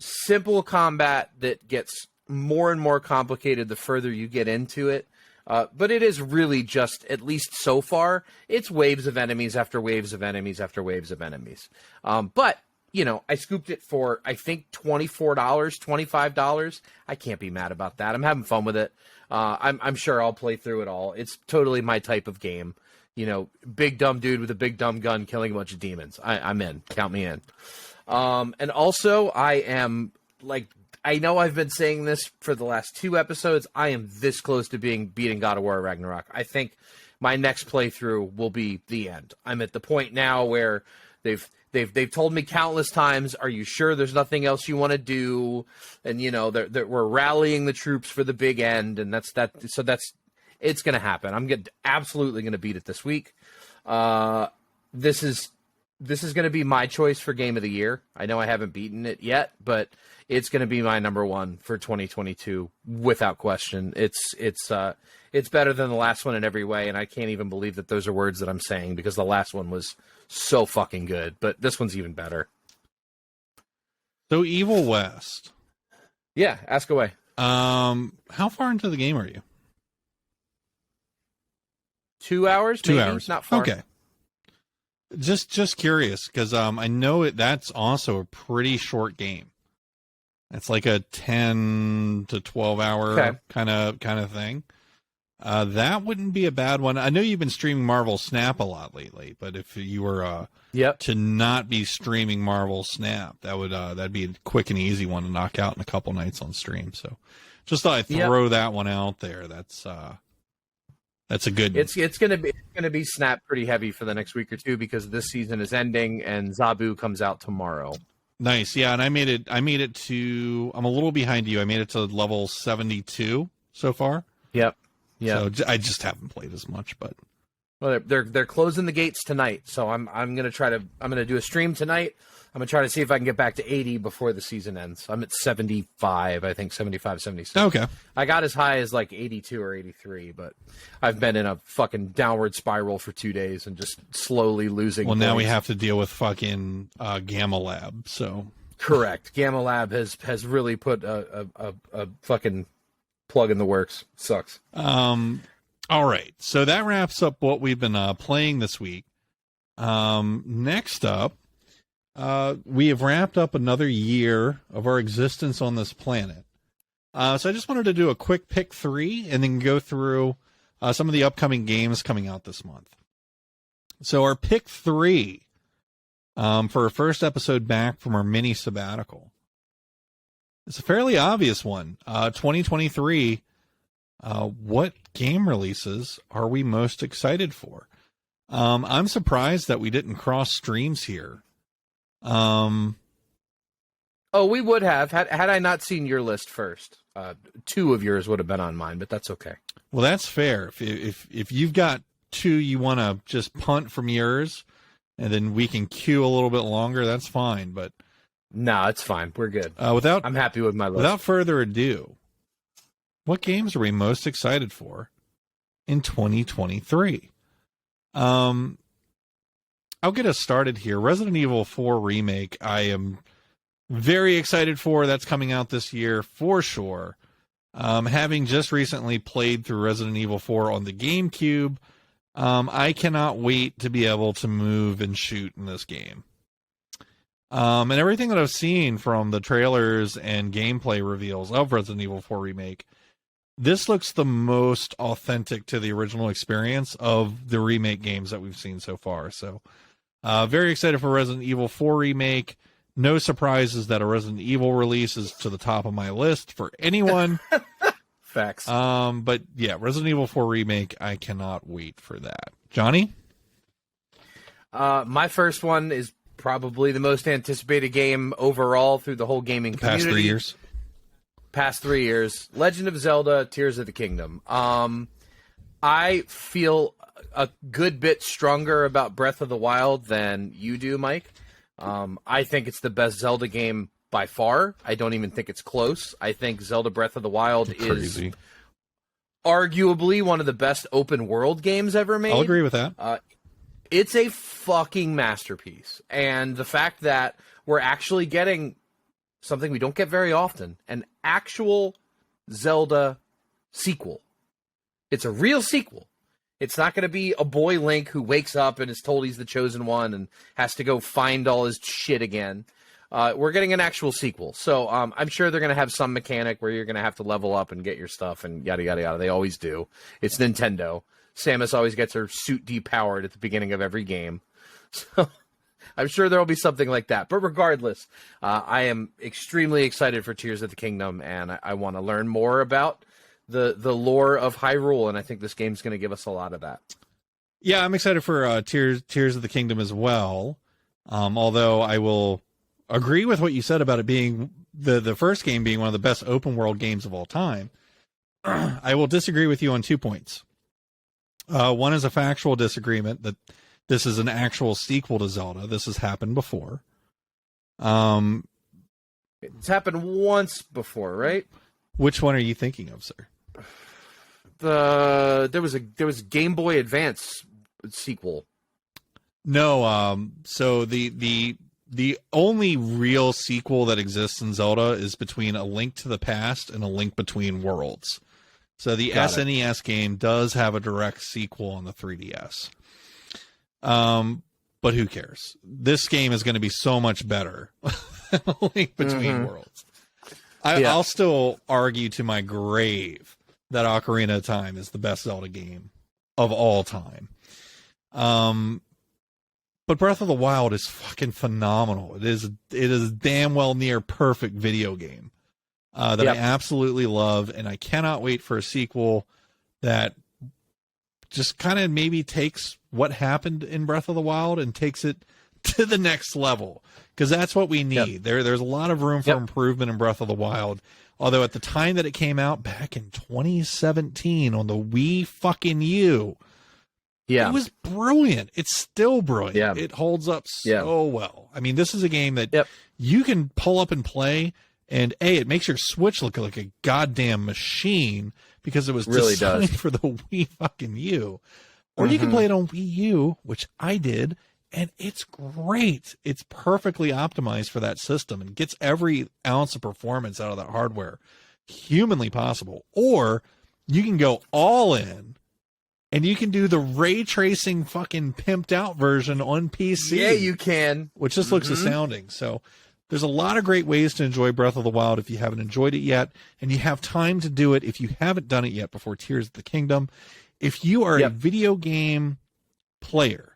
simple combat that gets more and more complicated the further you get into it. But it is really just, at least so far, it's waves of enemies after waves of enemies after waves of enemies. But, you know, I scooped it for, I think, $24, $25. I can't be mad about that. I'm having fun with it. I'm sure I'll play through it all. It's totally my type of game. You know, big dumb dude with a big dumb gun killing a bunch of demons. I'm in. Count me in. And also, I am, like, I know I've been saying this for the last 2 episodes. I am this close to beating God of War Ragnarok. I think my next playthrough will be the end. I'm at the point now where they've told me countless times, "Are you sure there's nothing else you want to do?" And you know, we're rallying the troops for the big end, and that's it's going to happen. I'm absolutely going to beat it this week. This is going to be my choice for Game of the Year. I know I haven't beaten it yet, but it's going to be my number one for 2022 without question. It's better than the last one in every way, and I can't even believe that those are words that I'm saying because the last one was so fucking good, but this one's even better. So Evil West. Yeah, ask away. How far into the game are you? 2 hours? 2 maybe? hours. Not far. Okay. Just curious, because I know that's also a pretty short game. It's like a 10 to 12 hour kind of thing. That wouldn't be a bad one. I know you've been streaming Marvel Snap a lot lately, but if you were to not be streaming Marvel Snap, that'd be a quick and easy one to knock out in a couple nights on stream. So just thought I'd throw that one out there. That's a good one. It's gonna be Snap pretty heavy for the next week or two because this season is ending and Zabu comes out tomorrow. Nice, yeah, and I made it to. I'm a little behind you. I made it to level 72 so far. Yep. Yeah. So I just haven't played as much, but well, they're closing the gates tonight, so I'm gonna do a stream tonight. I'm gonna try to see if I can get back to 80 before the season ends. I'm at 75, I think 75, 76. Okay. I got as high as like 82 or 83, but I've been in a fucking downward spiral for 2 days and just slowly losing. Well, now we have to deal with fucking Gamma Lab. So correct, Gamma Lab has really put a fucking plug in the works. Sucks. All right, so that wraps up what we've been playing this week. Next up. We have wrapped up another year of our existence on this planet. So I just wanted to do a quick pick 3 and then go through some of the upcoming games coming out this month. So our pick 3 for our first episode back from our mini sabbatical. It's a fairly obvious one. 2023, what game releases are we most excited for? I'm surprised that we didn't cross streams here. We would have had I not seen your list first. 2 of yours would have been on mine, but that's okay. Well, that's fair. If you've got 2 you want to just punt from yours, and then we can queue a little bit longer, that's fine. But no, it's fine. We're good. I'm happy with my list. Without further ado, what games are we most excited for in 2023? I'll get us started here. Resident Evil 4 Remake, I am very excited for. That's coming out this year for sure. Having just recently played through Resident Evil 4 on the GameCube, I cannot wait to be able to move and shoot in this game. And everything that I've seen from the trailers and gameplay reveals of Resident Evil 4 Remake, this looks the most authentic to the original experience of the remake games that we've seen so far. So, very excited for Resident Evil 4 Remake. No surprises that a Resident Evil release is to the top of my list for anyone. Facts. But yeah, Resident Evil 4 Remake, I cannot wait for that. Johnny? My first one is probably the most anticipated game overall through the whole gaming community. Past 3 years. Past 3 years. Legend of Zelda, Tears of the Kingdom. I feel a good bit stronger about Breath of the Wild than you do, Mike. I think it's the best Zelda game by far. I don't even think it's close. I think Zelda Breath of the Wild is arguably one of the best open world games ever made. I'll agree with that. It's a fucking masterpiece. And the fact that we're actually getting something we don't get very often, an actual Zelda sequel. It's a real sequel. It's not going to be a boy Link who wakes up and is told he's the chosen one and has to go find all his shit again. We're getting an actual sequel. So I'm sure they're going to have some mechanic where you're going to have to level up and get your stuff and yada, yada, yada. They always do. It's Nintendo. Samus always gets her suit depowered at the beginning of every game. So I'm sure there will be something like that. But regardless, I am extremely excited for Tears of the Kingdom, and I want to learn more about the lore of Hyrule, and I think this game's going to give us a lot of that. Yeah, I'm excited for Tears of the Kingdom as well. Although I will agree with what you said about it being the first game being one of the best open world games of all time. I will disagree with you on 2 points. One is a factual disagreement that this is an actual sequel to Zelda. This has happened before. It's happened once before, right? Which one are you thinking of, sir? There was a Game Boy Advance sequel. No, so the only real sequel that exists in Zelda is between A Link to the Past and A Link Between Worlds. So the SNES game does have a direct sequel on the 3DS. But who cares? This game is going to be so much better than A Link Between Worlds. I'll still argue to my grave that Ocarina of Time is the best Zelda game of all time. But Breath of the Wild is fucking phenomenal. It is damn well near perfect video game that I absolutely love, and I cannot wait for a sequel that just kind of maybe takes what happened in Breath of the Wild and takes it to the next level, because that's what we need. There's a lot of room for improvement in Breath of the Wild. Although at the time that it came out back in 2017 on the Wii fucking U, it was brilliant. It's still brilliant. It holds up so well. I mean, this is a game that you can pull up and play, and it makes your Switch look like a goddamn machine because it was designed for the Wii fucking U. Or you can play it on Wii U, which I did, and it's great. It's perfectly optimized for that system and gets every ounce of performance out of that hardware humanly possible. Or you can go all in and you can do the ray tracing fucking pimped out version on PC. Yeah, you can. Which just looks astounding. So there's a lot of great ways to enjoy Breath of the Wild if you haven't enjoyed it yet, and you have time to do it if you haven't done it yet before Tears of the Kingdom. If you are a video game player,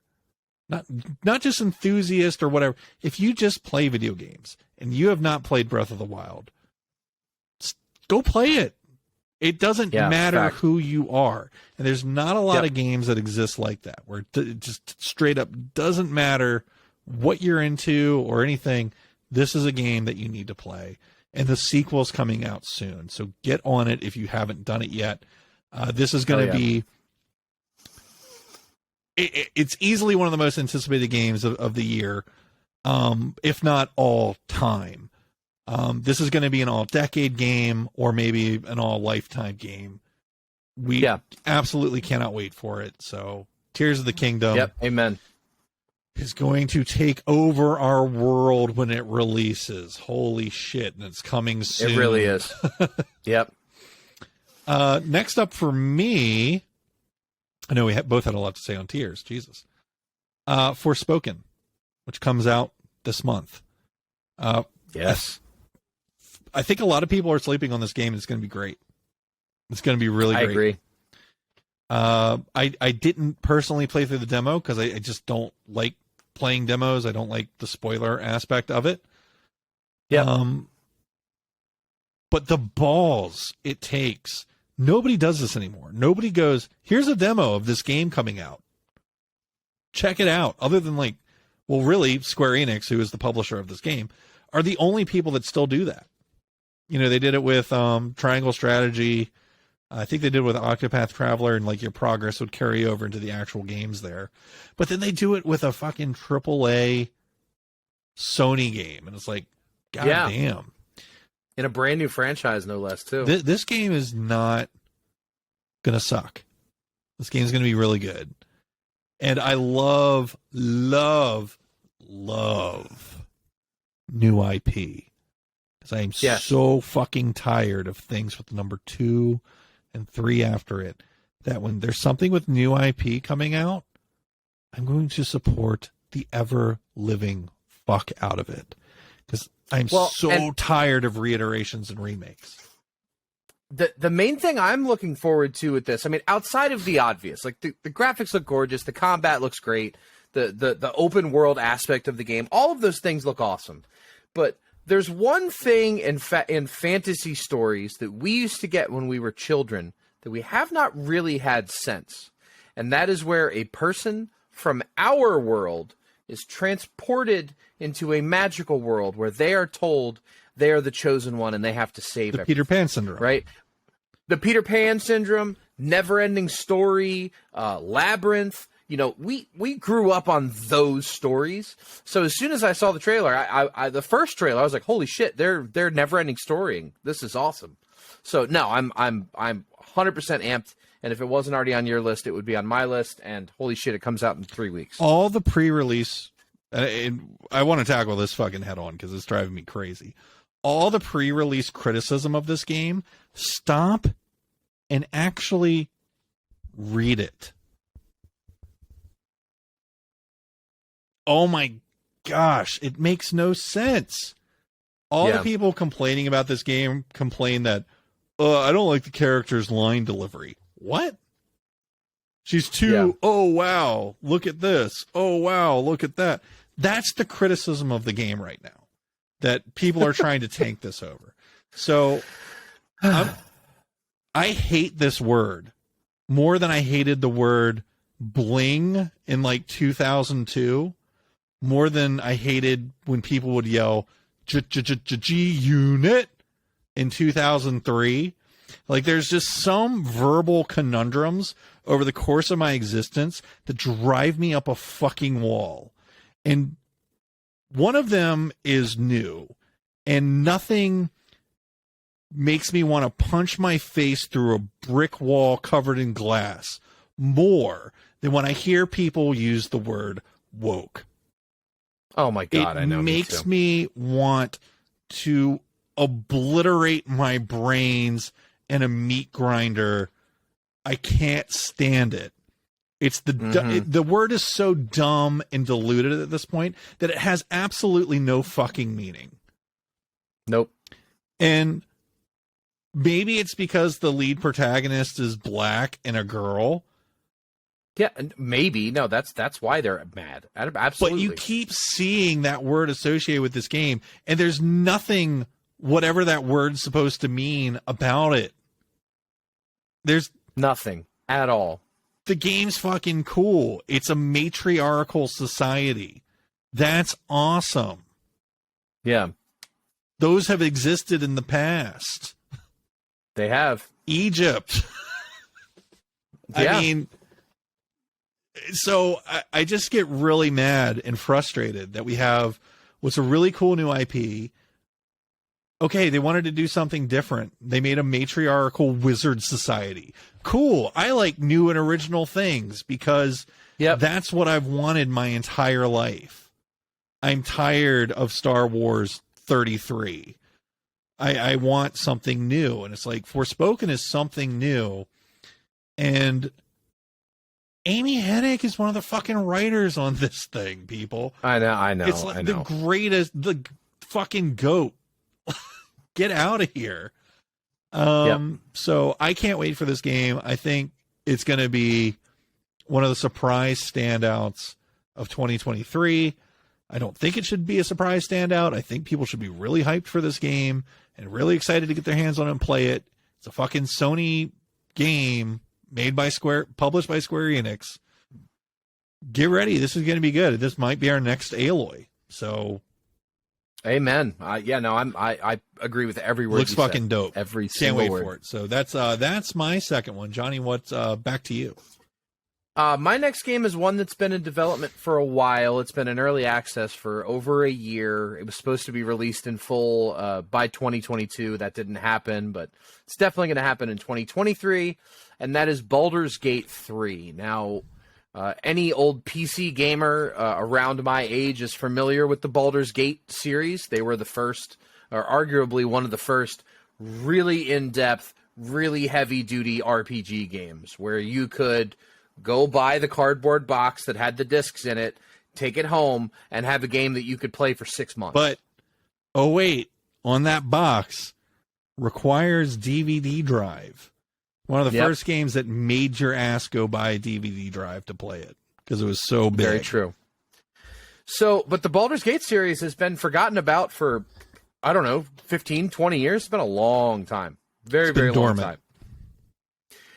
not just enthusiast or whatever, if you just play video games and you have not played Breath of the Wild, go play it. It doesn't matter who you are. And there's not a lot of games that exist like that, where it just straight up doesn't matter what you're into or anything. This is a game that you need to play. And the sequel's coming out soon. So get on it if you haven't done it yet. This is going to be... It's easily one of the most anticipated games of the year, if not all time. This is going to be an all-decade game or maybe an all-lifetime game. We absolutely cannot wait for it. So Tears of the Kingdom is going to take over our world when it releases. Holy shit, and it's coming soon. It really is. Next up for me... I know we both had a lot to say on Tears. Jesus. Forspoken, which comes out this month. Yes. I think a lot of people are sleeping on this game. It's going to be great. It's going to be really great. I agree. I didn't personally play through the demo because I just don't like playing demos. I don't like the spoiler aspect of it. But the balls it takes... Nobody does this anymore. Nobody goes, here's a demo of this game coming out. Check it out. Other than really, Square Enix, who is the publisher of this game, are the only people that still do that. You know, they did it with Triangle Strategy. I think they did with Octopath Traveler, and like your progress would carry over into the actual games there. But then they do it with a fucking AAA Sony game, and it's like, god damn. In a brand new franchise, no less, too. This game is not gonna suck. This game's gonna be really good. And I love new IP. Because I am so fucking tired of things with number 2 and 3 after it, that when there's something with new IP coming out, I'm going to support the ever-living fuck out of it. Because I'm tired of reiterations and remakes. The main thing I'm looking forward to with this, I mean, outside of the obvious, like the graphics look gorgeous, the combat looks great, the open world aspect of the game, all of those things look awesome. But there's one thing in fantasy stories that we used to get when we were children that we have not really had since. And that is where a person from our world is transported into a magical world where they are told they are the chosen one and they have to save everything. Peter Pan syndrome. Right? The Peter Pan syndrome, never-ending story, Labyrinth. You know, we grew up on those stories. So as soon as I saw the trailer, I the first trailer, I was like, holy shit, they're never-ending storying. This is awesome. So no, I'm 100% amped. And if it wasn't already on your list, it would be on my list. And holy shit, it comes out in 3 weeks. All the pre-release, and I want to tackle this fucking head on because it's driving me crazy. All the pre-release criticism of this game, stop and actually read it. Oh my gosh, it makes no sense. All the people complaining about this game complain that, I don't like the character's line delivery. What? She's too, oh wow, look at this. Oh wow, look at that. That's the criticism of the game right now. That people are trying to tank this over. So I hate this word more than I hated the word bling in like 2002. More than I hated when people would yell G-unit in 2003. Like, there's just some verbal conundrums over the course of my existence that drive me up a fucking wall. And one of them is new, and nothing makes me want to punch my face through a brick wall covered in glass more than when I hear people use the word woke. Oh my God, I know. It makes me want to obliterate my brains in a meat grinder. I can't stand it. It's the word is so dumb and diluted at this point that it has absolutely no fucking meaning. Nope. And maybe it's because the lead protagonist is black and a girl. Yeah, and maybe. No, that's why they're mad. Absolutely. But you keep seeing that word associated with this game, and there's nothing, whatever that word's supposed to mean, about it. There's nothing at all. The game's fucking cool. It's a matriarchal society. That's awesome. Yeah. Those have existed in the past. They have. Egypt. I mean, so I just get really mad and frustrated that we have what's a really cool new IP. Okay, they wanted to do something different. They made a matriarchal wizard society. Cool. I like new and original things because that's what I've wanted my entire life. I'm tired of Star Wars 33. I want something new. And it's like, Forspoken is something new. And Amy Hennig is one of the fucking writers on this thing, people. I know. It's like the greatest, the fucking GOAT. Get out of here. So I can't wait for this game. I think it's going to be one of the surprise standouts of 2023. I don't think it should be a surprise standout. I think people should be really hyped for this game and really excited to get their hands on it and play it. It's a fucking Sony game made by published by Square Enix. Get ready. This is going to be good. This might be our next Aloy. So Amen. I agree with every word. Looks you fucking said. dope. Every Can't single wait word. for it. So that's my second one. Johnny, what's back to you? My next game is one that's been in development for a while. It's been in early access for over a year. It was supposed to be released in full by 2022. That didn't happen, but it's definitely going to happen in 2023, and that is Baldur's Gate 3. Now, any old PC gamer around my age is familiar with the Baldur's Gate series. They were the first, or arguably one of the first, really in-depth, really heavy-duty RPG games where you could go buy the cardboard box that had the discs in it, take it home, and have a game that you could play for 6 months. But, oh wait, on that box requires DVD drive. One of the first games that made your ass go buy a DVD drive to play it because it was so big. Very true. So, but the Baldur's Gate series has been forgotten about for, I don't know, 15, 20 years. It's been a long time. Very, very long time.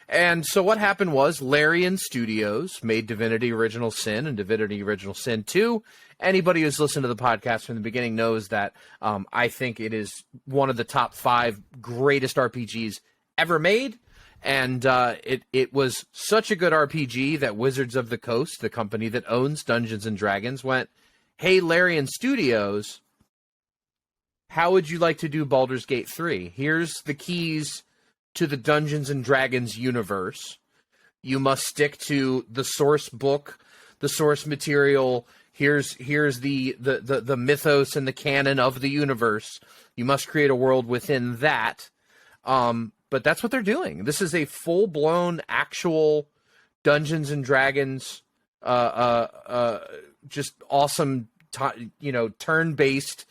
And so what happened was Larian Studios made Divinity Original Sin and Divinity Original Sin 2. Anybody who's listened to the podcast from the beginning knows that I think it is one of the top 5 greatest RPGs ever made. And it was such a good RPG that Wizards of the Coast, the company that owns Dungeons & Dragons, went, hey, Larian Studios, how would you like to do Baldur's Gate 3? Here's the keys to the Dungeons & Dragons universe. You must stick to the source book, the source material. Here's the mythos and the canon of the universe. You must create a world within that. But that's what they're doing. This is a full-blown, actual Dungeons & Dragons, just awesome, turn-based,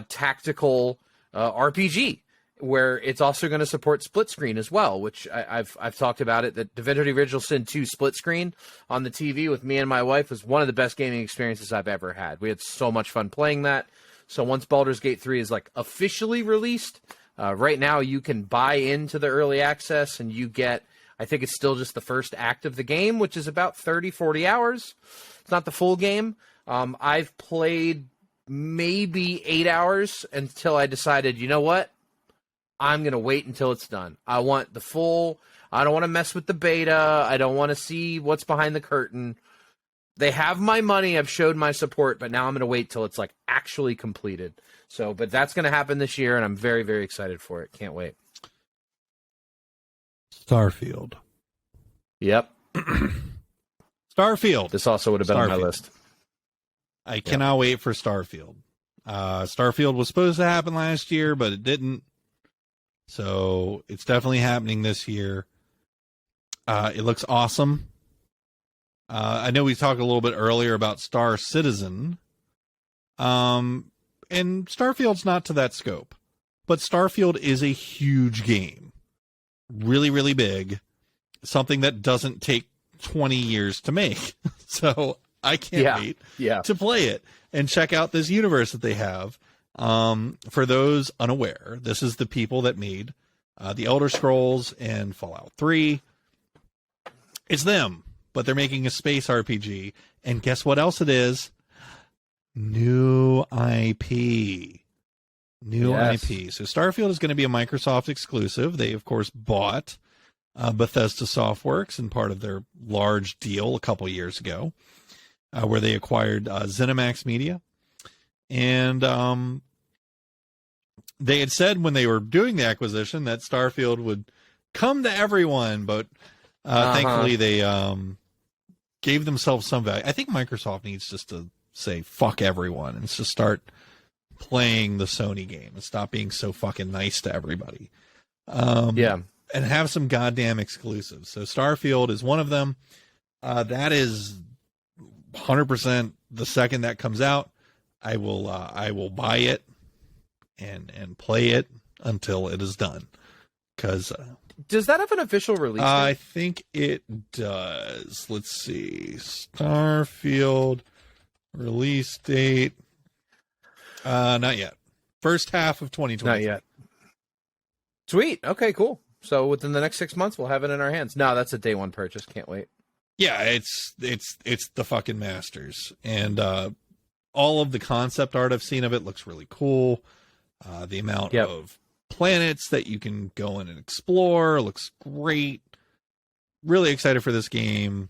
tactical RPG, where it's also going to support split screen as well, which I've talked about it, that Divinity Original Sin 2 split screen on the TV with me and my wife was one of the best gaming experiences I've ever had. We had so much fun playing that. So once Baldur's Gate 3 is officially released, right now you can buy into the early access and you get, I think it's still just the first act of the game, which is about 30, 40 hours. It's not the full game. I've played maybe 8 hours until I decided, you know what? I'm going to wait until it's done. I want the full, I don't want to mess with the beta. I don't want to see what's behind the curtain. They have my money. I've showed my support, but now I'm going to wait till it's actually completed. So, but that's going to happen this year, and I'm very, very excited for it. Can't wait. Starfield. Yep. Starfield. This also would have been on my list. I cannot wait for Starfield. Starfield was supposed to happen last year, but it didn't. So it's definitely happening this year. It looks awesome. I know we talked a little bit earlier about Star Citizen. And Starfield's not to that scope. But Starfield is a huge game. Really, really big. Something that doesn't take 20 years to make. So I can't wait to play it and check out this universe that they have. For those unaware, this is the people that made the Elder Scrolls and Fallout 3. It's them, but they're making a space RPG. And guess what else it is? New IP. IP. So Starfield is going to be a Microsoft exclusive. They, of course, bought Bethesda Softworks in part of their large deal a couple years ago, where they acquired ZeniMax Media. And they had said when they were doing the acquisition that Starfield would come to everyone, but thankfully they gave themselves some value. I think Microsoft needs just to say fuck everyone and just start playing the Sony game and stop being so fucking nice to everybody. And have some goddamn exclusives. So Starfield is one of them. That is 100% the second that comes out. I will buy it and play it until it is done. Because does that have an official release date? I think it does. Let's see. Starfield release date. Not yet. First half of 2020. Not yet. Sweet. Okay, cool. So within the next 6 months, we'll have it in our hands. No, that's a day one purchase. Can't wait. Yeah, it's the fucking Masters. And all of the concept art I've seen of it looks really cool. The amount of planets that you can go in and explore looks great. Really excited for this game.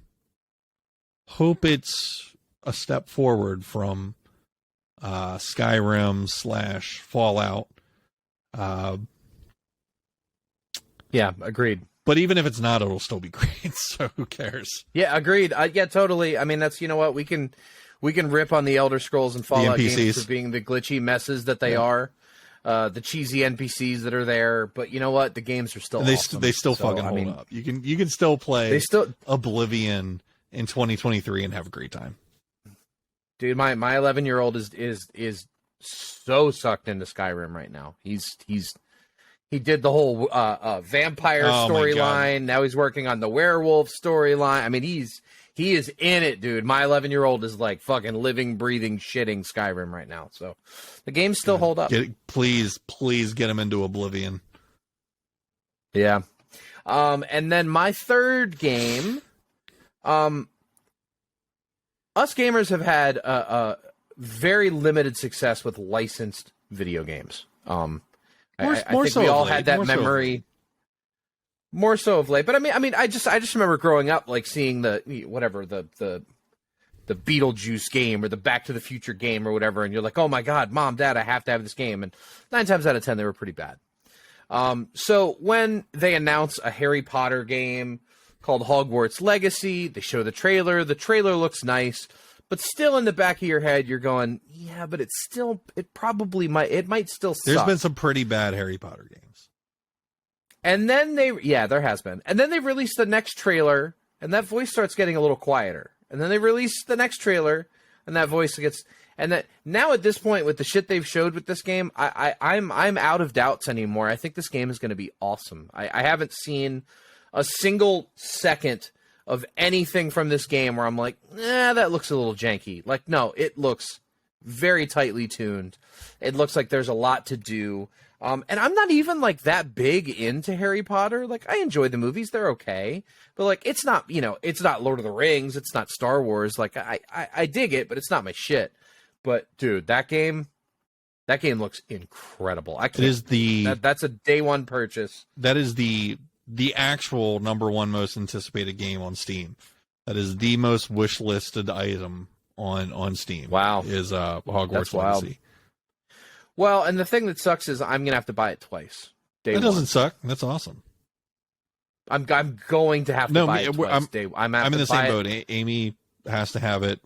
Hope it's a step forward from Skyrim / Fallout. Yeah, agreed. But even if it's not, it'll still be great. So who cares? Yeah, agreed. Yeah, totally. I mean, that's, you know what, we can rip on the Elder Scrolls and Fallout games for being the glitchy messes that they are, the cheesy NPCs that are there. But you know what, the games are still awesome. They still fucking hold up. You can still play Oblivion in 2023 and have a great time. Dude, my 11-year-old is so sucked into Skyrim right now. He did the whole vampire storyline. Now he's working on the werewolf storyline. I mean, he is in it, dude. My 11-year-old is like fucking living, breathing, shitting Skyrim right now. So the games still hold up. Please get him into Oblivion. Yeah. And then my third game, us gamers have had a very limited success with licensed video games. I think we all had that memory. More so of late, but I mean, I just remember growing up, like seeing the Beetlejuice game or the Back to the Future game or whatever, and you're like, oh my god, Mom, Dad, I have to have this game. And 9 times out of 10, they were pretty bad. So when they announce a Harry Potter game called Hogwarts Legacy, they show the trailer. The trailer looks nice. But still in the back of your head, you're going, yeah, but it might still suck. There's been some pretty bad Harry Potter games. And then there has been. And then they released the next trailer, and that voice starts getting a little quieter. And then they release the next trailer, and that voice gets, and that now at this point with the shit they've showed with this game, I'm out of doubts anymore. I think this game is going to be awesome. I haven't seen a single second of anything from this game where I'm like, that looks a little janky. Like, no, it looks very tightly tuned. It looks like there's a lot to do. And I'm not even like that big into Harry Potter. Like, I enjoy the movies. They're okay. But like, it's not, it's not Lord of the Rings. It's not Star Wars. Like, I dig it, but it's not my shit. But dude, that game looks incredible. That's a day one purchase. That is the actual number one most anticipated game on Steam. That is the most wish listed item on Steam. Wow. Is Hogwarts Legacy. Well, and the thing that sucks is I'm gonna have to buy it twice. That doesn't suck. That's awesome. I'm going to have to buy it twice. I'm in the same boat. Amy has to have it.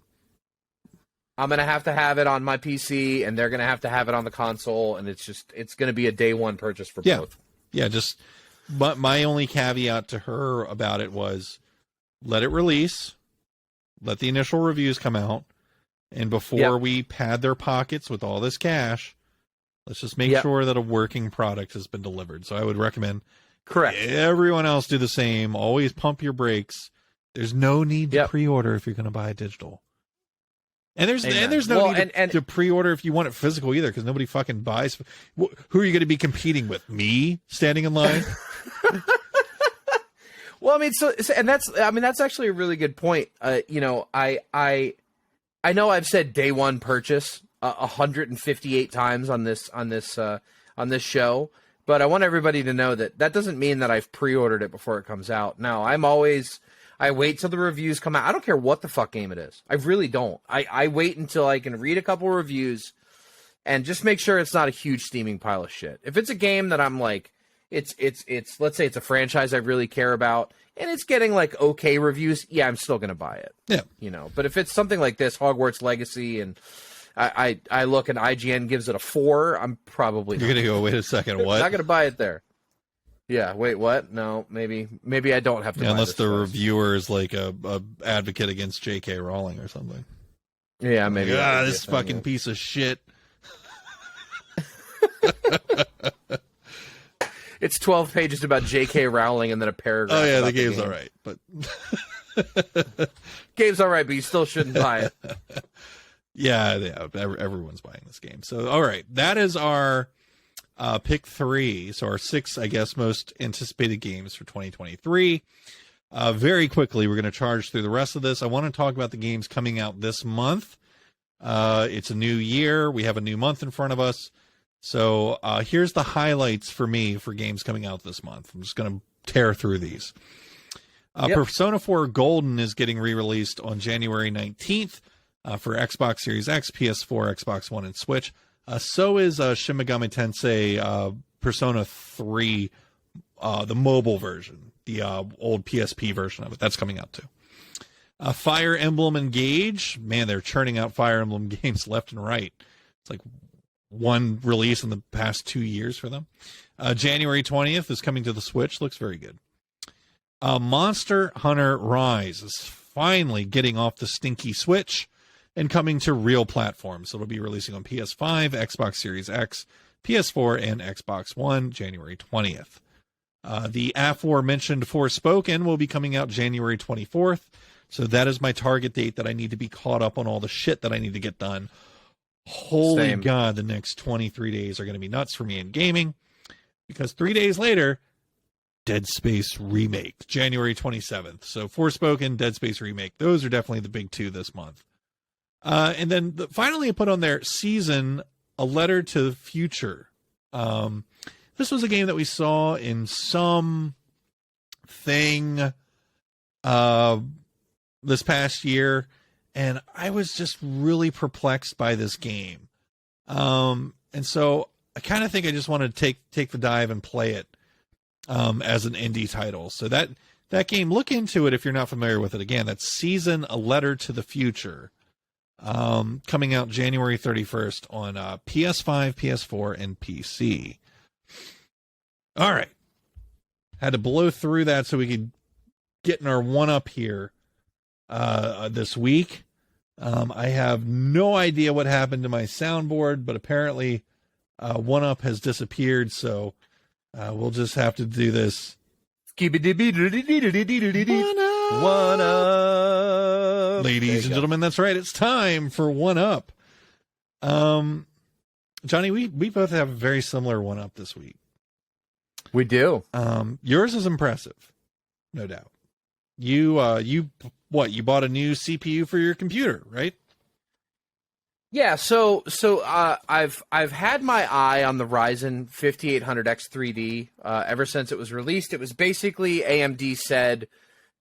I'm gonna have to have it on my PC, and they're gonna have to have it on the console, and it's gonna be a day one purchase for both. Yeah, But my only caveat to her about it was, let it release, let the initial reviews come out, and before we pad their pockets with all this cash, let's just make sure that a working product has been delivered. So I would recommend everyone else do the same. Always pump your brakes. There's no need to pre-order if you're going to buy digital. And there's no need to pre-order if you want it physical either, because nobody fucking buys. Who are you going to be competing with? Me standing in line? Well, I mean, that's actually a really good point. I know I've said day one purchase 158 times on this show, but I want everybody to know that doesn't mean that I've pre-ordered it before it comes out. No, I wait till the reviews come out. I don't care what the fuck game it is. I really don't. I wait until I can read a couple reviews and just make sure it's not a huge steaming pile of shit. If it's a game that I'm like, it's let's say it's a franchise I really care about and it's getting like okay reviews, yeah, I'm still gonna buy it. Yeah. But if it's something like this, Hogwarts Legacy, and I look and IGN gives it a 4, I'm probably You're gonna go, wait a second, what? Not gonna buy it there. Yeah, wait, what? No, maybe I don't have to buy unless the twice. reviewer is like a advocate against J.K. Rowling or something. Yeah, maybe. This fucking piece of shit. It's 12 pages about J.K. Rowling and then a paragraph. Oh, yeah, about the game's all right. But game's all right, but you still shouldn't buy it. Yeah, everyone's buying this game. So, all right, that is our pick 3. So our 6, I guess, most anticipated games for 2023. Very quickly, we're going to charge through the rest of this. I want to talk about the games coming out this month. It's a new year. We have a new month in front of us. So here's the highlights for me for games coming out this month. I'm just going to tear through these. Persona 4 Golden is getting re-released on January 19th for Xbox Series X, PS4, Xbox One, and Switch. So is Shin Megami Tensei Persona 3, the mobile version, the old PSP version of it. That's coming out too. Fire Emblem Engage. Man, they're churning out Fire Emblem games left and right. It's like one release in the past 2 years for them. January 20th is coming to the Switch. Looks very good. Monster Hunter Rise is finally getting off the stinky Switch and coming to real platforms. So it'll be releasing on PS5, Xbox Series X, PS4, and Xbox One January 20th. The aforementioned Forspoken will be coming out January 24th. So that is my target date that I need to be caught up on all the shit that I need to get done. Holy Same. God, the next 23 days are going to be nuts for me in gaming. Because 3 days later, Dead Space Remake, January 27th. So Forspoken, Dead Space Remake, those are definitely the big two this month. And then finally I put on there Season, A Letter to the Future. This was a game that we saw in some thing this past year, and I was just really perplexed by this game. And so I kind of think I just want to take the dive and play it as an indie title. So that game, look into it if you're not familiar with it. Again, that's Season, A Letter to the Future. Coming out January 31st on PS5, PS4, and PC. All right. Had to blow through that so we could get in our one-up here this week. I have no idea what happened to my soundboard, but apparently one-up has disappeared, so we'll just have to do this. One up. Ladies and gentlemen, that's right. It's time for one up. Johnny, we both have a very similar one up this week. We do. Yours is impressive, no doubt. You bought a new CPU for your computer, right? Yeah, so I've had my eye on the Ryzen 5800X 3D ever since it was released. It was basically AMD said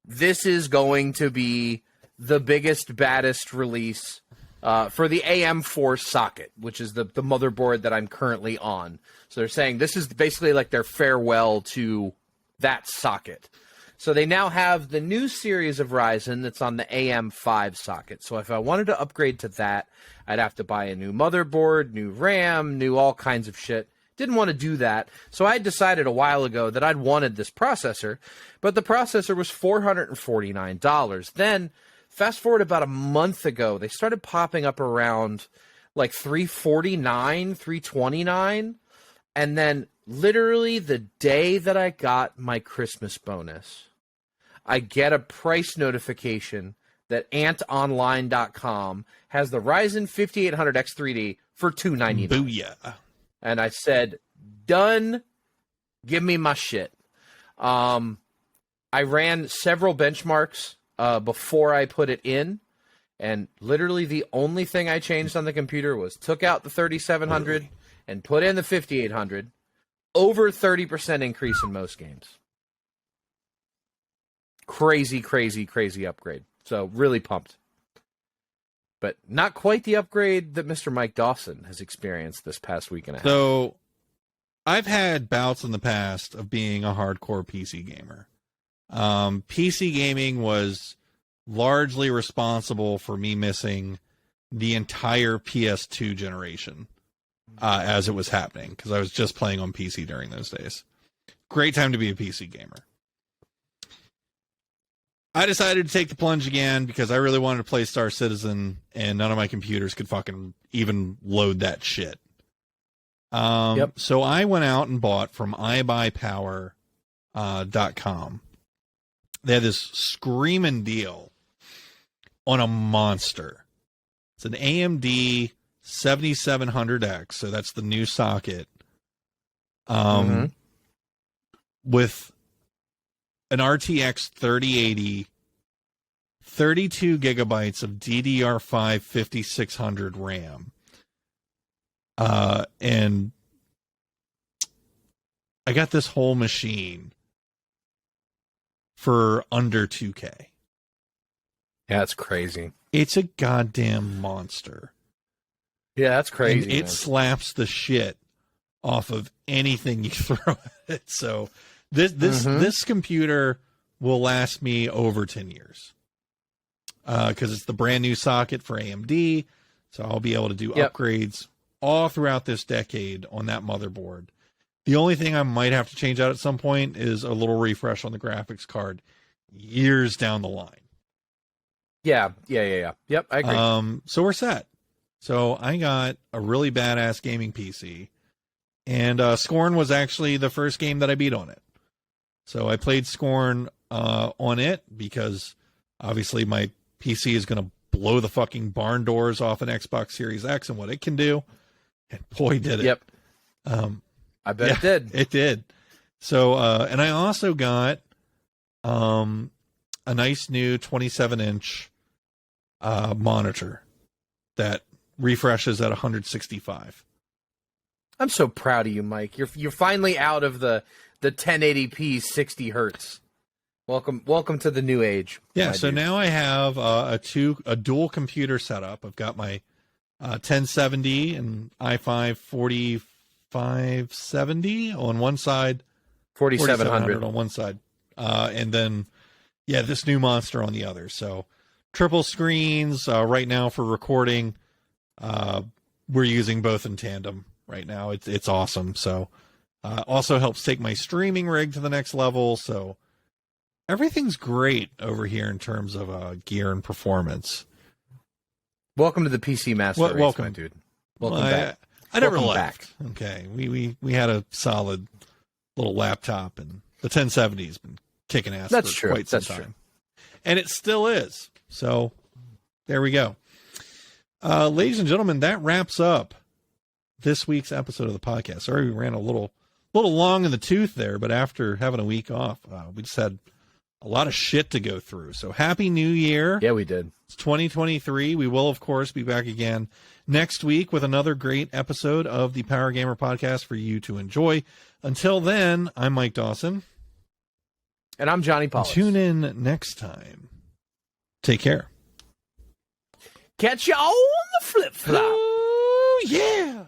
this is going to be the biggest, baddest release for the AM4 socket, which is the motherboard that I'm currently on. So they're saying this is basically like their farewell to that socket. So they now have the new series of Ryzen that's on the AM5 socket. So if I wanted to upgrade to that, I'd have to buy a new motherboard, new RAM, new all kinds of shit. Didn't want to do that. So I decided a while ago that I'd wanted this processor, but the processor was $449. Then fast forward about a month ago, they started popping up around like $349, $329. And then literally the day that I got my Christmas bonus, I get a price notification that AntOnline.com has the Ryzen 5800X 3D for $299. Booyah. And I said, done. Give me my shit. I ran several benchmarks before I put it in. And literally the only thing I changed on the computer was took out the 3700 and put in the 5800. Over 30% increase in most games. Crazy, crazy, crazy upgrade. So really pumped. But not quite the upgrade that Mr. Mike Dawson has experienced this past week and a half. So I've had bouts in the past of being a hardcore PC gamer. PC gaming was largely responsible for me missing the entire PS2 generation as it was happening, because I was just playing on PC during those days. Great time to be a PC gamer. I decided to take the plunge again because I really wanted to play Star Citizen, and none of my computers could fucking even load that shit. So I went out and bought from iBuyPower.com. They had this screaming deal on a monster. It's an AMD 7700X, so that's the new socket. With an RTX 3080 32 gigabytes of DDR5 5600 RAM. And I got this whole machine for under $2K. Yeah, that's crazy. It's a goddamn monster. Yeah, that's crazy. And it slaps the shit off of anything you throw at it. So this computer will last me over 10 years. Because it's the brand new socket for AMD. So I'll be able to do upgrades all throughout this decade on that motherboard. The only thing I might have to change out at some point is a little refresh on the graphics card years down the line. Yeah. Yep, I agree. So we're set. So I got a really badass gaming PC, and Scorn was actually the first game that I beat on it. So I played Scorn on it because obviously my PC is going to blow the fucking barn doors off an Xbox Series X and what it can do. And boy, did it. Yep. I bet it did. It did. So, and I also got a nice new 27-inch monitor that refreshes at 165. I'm so proud of you, Mike. You're finally out of the 1080p 60 hertz. Welcome to the new age. Yeah, so now I have a dual computer setup. I've got my 1070 and i5 4570 on one side, 4700 on one side, and then this new monster on the other. So triple screens right now for recording. We're using both in tandem right now. It's awesome. So also helps take my streaming rig to the next level. So everything's great over here in terms of gear and performance. Welcome to the PC Master Race, welcome, my dude. Welcome back. I never welcome left. Back. Okay, we had a solid little laptop, and the 1070 has been kicking ass That's for true. quite some That's time. True. And it still is. So there we go. Ladies and gentlemen, that wraps up this week's episode of the podcast. Sorry we ran a little long in the tooth there, but after having a week off, we just had a lot of shit to go through. So happy New Year. Yeah, we did. It's 2023. We will, of course, be back again next week with another great episode of the Power Gamer Podcast for you to enjoy. Until then, I'm Mike Dawson. And I'm Johnny Paulus. Tune in next time. Take care. Catch you on the flip-flop. Oh, yeah.